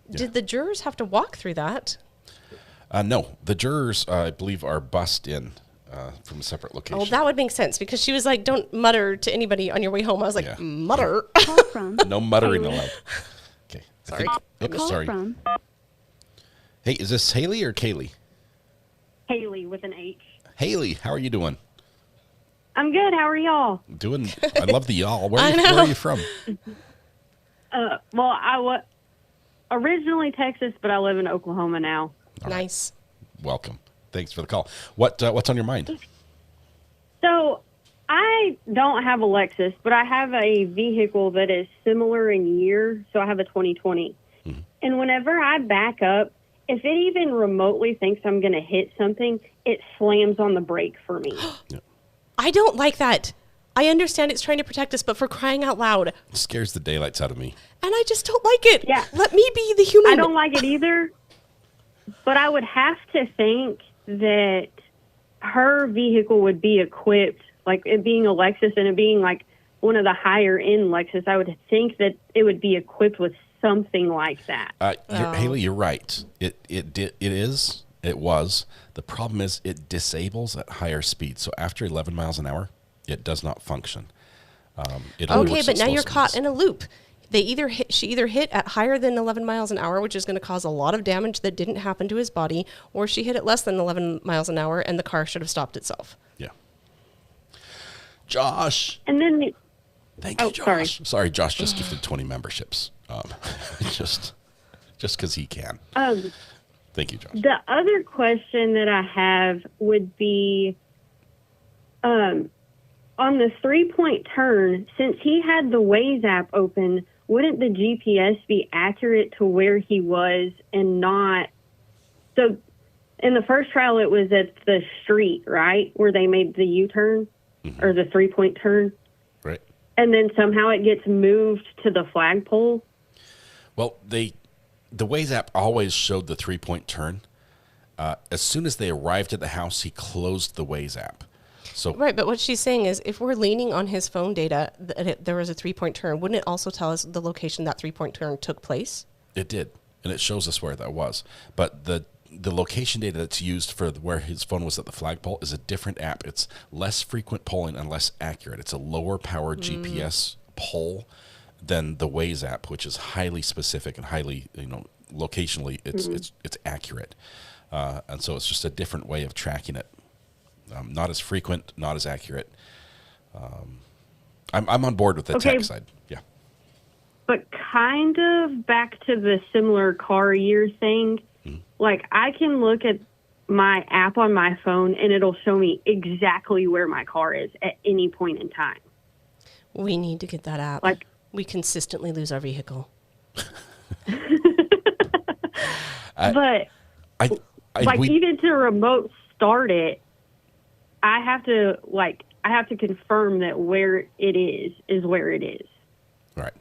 Yeah. Did the jurors have to walk through that? No, the jurors, I believe, are bussed in from a separate location. Oh, that would make sense because she was like, "Don't mutter to anybody on your way home." I was like, "Mutter." Call from. No muttering allowed. Okay. Sorry. Oops, sorry. From. Hey, is this Haley or Kaylee? Haley with an H. Haley, how are you doing? I'm good. How are y'all? Doing. I love the y'all. Where are you from? Well, I was originally Texas, but I live in Oklahoma now. Nice. Welcome. Thanks for the call. What's on your mind? So I don't have a Lexus, but I have a vehicle that is similar in year. So I have a 2020. Mm-hmm. And whenever I back up, if it even remotely thinks I'm going to hit something, it slams on the brake for me. I don't like that. I understand it's trying to protect us, but for crying out loud. It scares the daylights out of me. And I just don't like it. Yeah. Let me be the human. I don't like it either. But I would have to think that her vehicle would be equipped, like it being a Lexus and it being like one of the higher end Lexus, I would think that it would be equipped with something like that. Haley, you're right. It was. The problem is it disables at higher speeds. So after 11 miles an hour, it does not function. Okay, but now you're caught in a loop. She either hit at higher than 11 miles an hour, which is going to cause a lot of damage that didn't happen to his body, or she hit at less than 11 miles an hour and the car should have stopped itself. Yeah. Josh. And then Thank you, Josh. Sorry, Josh just gifted 20 memberships. Just because he can. Thank you, Josh. The other question that I have would be on the 3-point turn, since he had the Waze app open, wouldn't the GPS be accurate to where he was and not? So in the first trial, it was at the street, right, where they made the U-turn or the 3-point turn. Right. And then somehow it gets moved to the flagpole. Well, the Waze app always showed the 3-point turn. As soon as they arrived at the house, he closed the Waze app. So right, but what she's saying is if we're leaning on his phone data that there was a 3-point turn, wouldn't it also tell us the location that 3-point turn took place? It did, and it shows us where that was. But the location data that's used for where his phone was at the flagpole is a different app. It's less frequent polling and less accurate. It's a lower powered GPS poll than the Waze app, which is highly specific and highly, locationally, it's accurate. And so it's just a different way of tracking it. Not as frequent, not as accurate. I'm on board with the tech side. Yeah. But kind of back to the similar car year thing, like I can look at my app on my phone and it'll show me exactly where my car is at any point in time. We need to get that app. Like we consistently lose our vehicle. But even to remote start it, I have to confirm that where it is where it is. Right.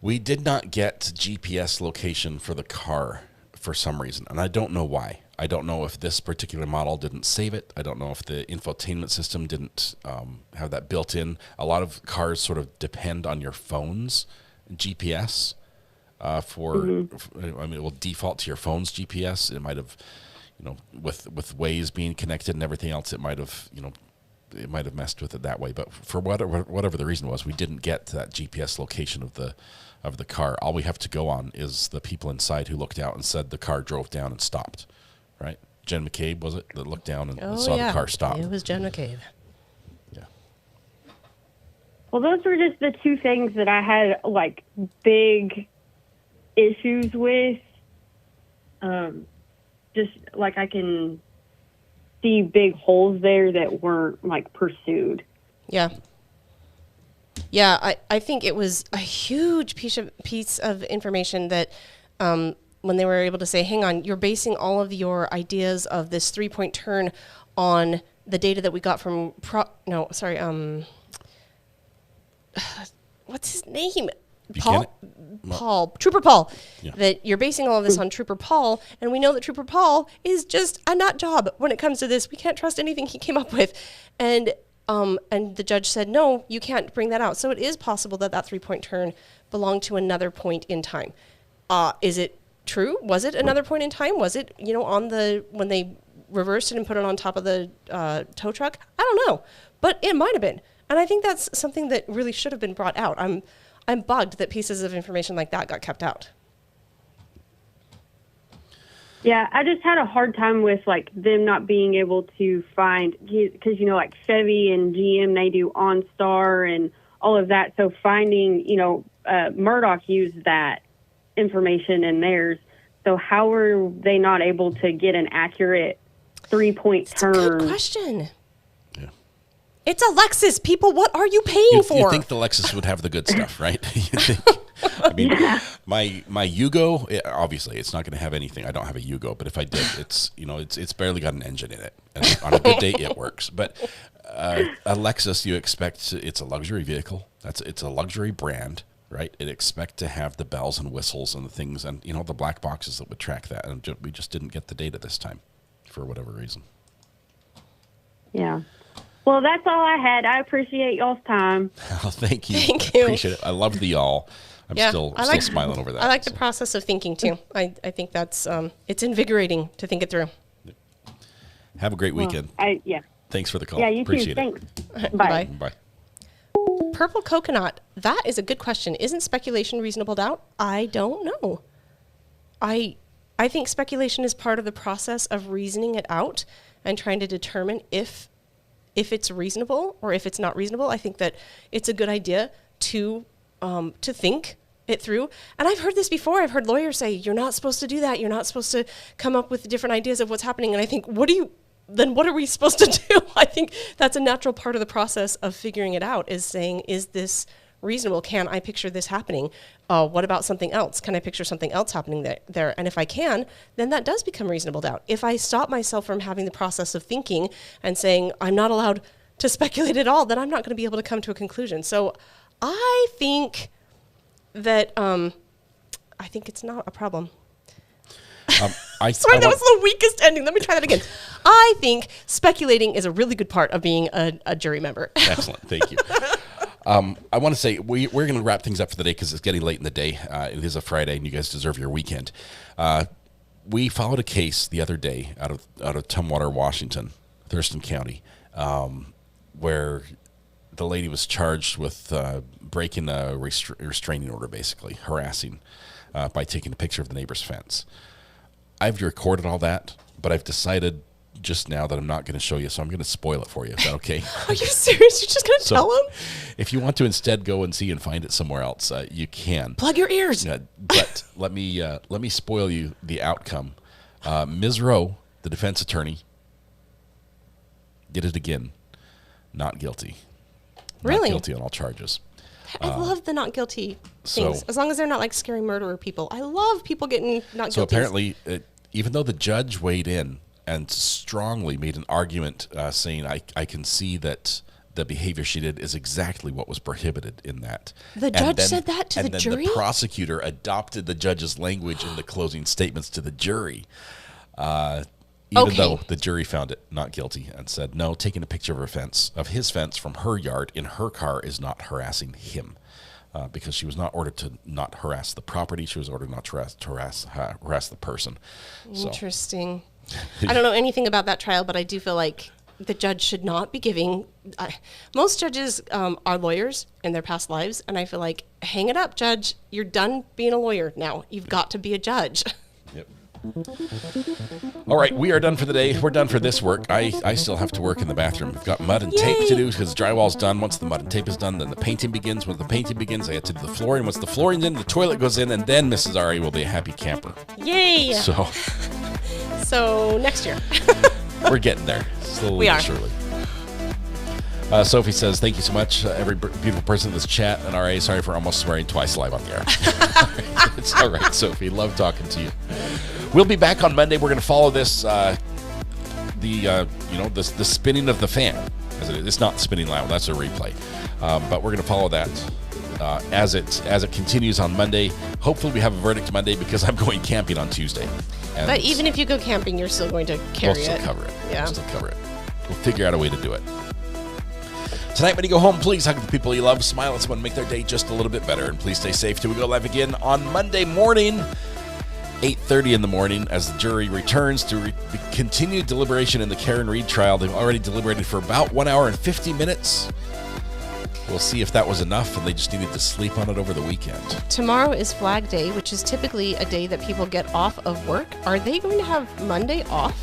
We did not get GPS location for the car for some reason, and I don't know why. I don't know if this particular model didn't save it. I don't know if the infotainment system didn't have that built in. A lot of cars sort of depend on your phone's GPS it will default to your phone's GPS. It might have, with Waze being connected and everything else, it might have messed with it that way. But for whatever the reason was, we didn't get to that GPS location of the car. All we have to go on is the people inside who looked out and said the car drove down and stopped. Right? Jen McCabe, was it, that looked down and saw the car stop? It was Jen McCabe. Yeah. Well, those were just the two things that I had like big issues with. Just like I can see big holes there that weren't like pursued. Yeah. Yeah, I think it was a huge piece of information that when they were able to say, hang on, you're basing all of your ideas of this 3-point turn on the data that we got from what's his name? Trooper Paul. Yeah. That you're basing all of this on Trooper Paul, and we know that Trooper Paul is just a nut job when it comes to this. We can't trust anything he came up with. And the judge said, no, you can't bring that out. So it is possible that 3-point turn belonged to another point in time. Is it true? Was it another point in time? Was it, on when they reversed it and put it on top of the tow truck? I don't know, but it might have been. And I think that's something that really should have been brought out. I'm bugged that pieces of information like that got kept out. Yeah, I just had a hard time with like them not being able to find, because like Chevy and GM, they do OnStar and all of that. So finding, Murdoch used that information in theirs. So how are they not able to get an accurate 3-point turn? That's a good question. Yeah. It's a Lexus, people. What are you paying for? You think the Lexus would have the good stuff, right? You think? I mean, my Yugo, obviously, it's not going to have anything. I don't have a Yugo, but if I did, it's barely got an engine in it. And on a good day, it works. But a Lexus, you expect it's a luxury vehicle. It's a luxury brand, right? It expect to have the bells and whistles and the things and the black boxes that would track that. And we just didn't get the data this time, for whatever reason. Yeah. Well, that's all I had. I appreciate y'all's time. Oh, thank you. Thank you. Appreciate it. I love the y'all. I'm still smiling over that. I like the process of thinking too. I think that's it's invigorating to think it through. Have a great weekend. Thanks for the call. Yeah, you Appreciate too. it. Thanks. Bye. Bye. Purple coconut. That is a good question. Isn't speculation reasonable doubt? I don't know. I think speculation is part of the process of reasoning it out and trying to determine if it's reasonable or if it's not reasonable. I think that it's a good idea to think it through. And I've heard this before. I've heard lawyers say, you're not supposed to do that. You're not supposed to come up with different ideas of what's happening. And I think, what are we supposed to do? I think that's a natural part of the process of figuring it out, is saying, is this reasonable? Can I picture this happening? What about something else? Can I picture something else happening there? And if I can, then that does become reasonable doubt. If I stop myself from having the process of thinking and saying, I'm not allowed to speculate at all, then I'm not going to be able to come to a conclusion. So I think that I think it's not a problem. Sorry, that was the weakest ending. Let me try that again. I think speculating is a really good part of being a jury member. Excellent. Thank you. I want to say we're going to wrap things up for the day because it's getting late in the day. It is a Friday, and you guys deserve your weekend. We followed a case the other day out of Tumwater, Washington, Thurston County, where the lady was charged with breaking a restraining order, basically harassing by taking a picture of the neighbor's fence. I've recorded all that, but I've decided just now that I'm not going to show you, so I'm going to spoil it for you. Is that okay? Are you serious? You're just going to tell them? If you want to instead go and see and find it somewhere else, you can. Plug your ears. But let me spoil you the outcome. Ms. Rowe, the defense attorney, did it again. Not guilty. Really? Not guilty on all charges. I love the not guilty things, as long as they're not like scary murderer people. I love people getting not guilty. So apparently, even though the judge weighed in and strongly made an argument saying, I can see that the behavior she did is exactly what was prohibited in that. The judge said that to the jury? And then the prosecutor adopted the judge's language in the closing statements to the jury. Even though the jury found it not guilty and said, no, taking a picture of his fence from her yard in her car is not harassing him, because she was not ordered to not harass the property. She was ordered not to harass the person. Interesting. I don't know anything about that trial, but I do feel like the judge should not be giving. Most judges are lawyers in their past lives, and I feel like, hang it up, judge. You're done being a lawyer now. You've got to be a judge. Yep. All right, we are done for the day. We're done for this work. I still have to work in the bathroom. We've got mud and tape to do because drywall's done. Once the mud and tape is done, then the painting begins. When the painting begins, I get to do the flooring. Once the flooring's in, the toilet goes in, and then Mrs. Ari will be a happy camper. Yay! So next year. We're getting there. Slowly but surely. Sophie says, thank you so much, every beautiful person in this chat. And RA, sorry for almost swearing twice live on the air. It's all right, Sophie. Love talking to you. We'll be back on Monday. We're going to follow this, the spinning of the fan. It's not spinning loud. That's a replay. But we're going to follow that as it continues on Monday. Hopefully we have a verdict Monday because I'm going camping on Tuesday. And but even if you go camping, you're still going to carry it. We'll still cover it. Yeah. We'll still cover it. We'll figure out a way to do it. Tonight, when you go home, please hug the people you love, smile at someone, make their day just a little bit better, and please stay safe till we go live again on Monday morning. 8:30 in the morning as the jury returns to continue deliberation in the Karen Reed trial. They've already deliberated for about 1 hour and 50 minutes. We'll see if that was enough and they just needed to sleep on it over the weekend. Tomorrow is Flag Day, which is typically a day that people get off of work. Are they going to have Monday off?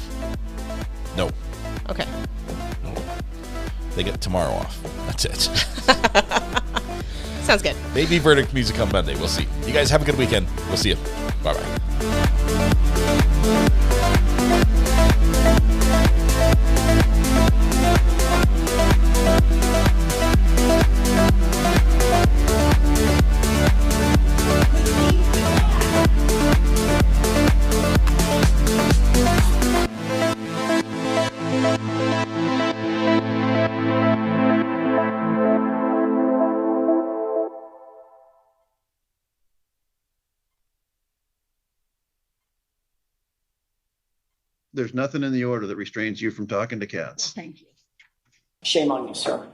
No. Okay. No. They get tomorrow off. That's it. Sounds good. Maybe verdict music on Monday. We'll see. You guys have a good weekend. We'll see you. Bye-bye. There's nothing in the order that restrains you from talking to cats. Thank you. Shame on you, sir.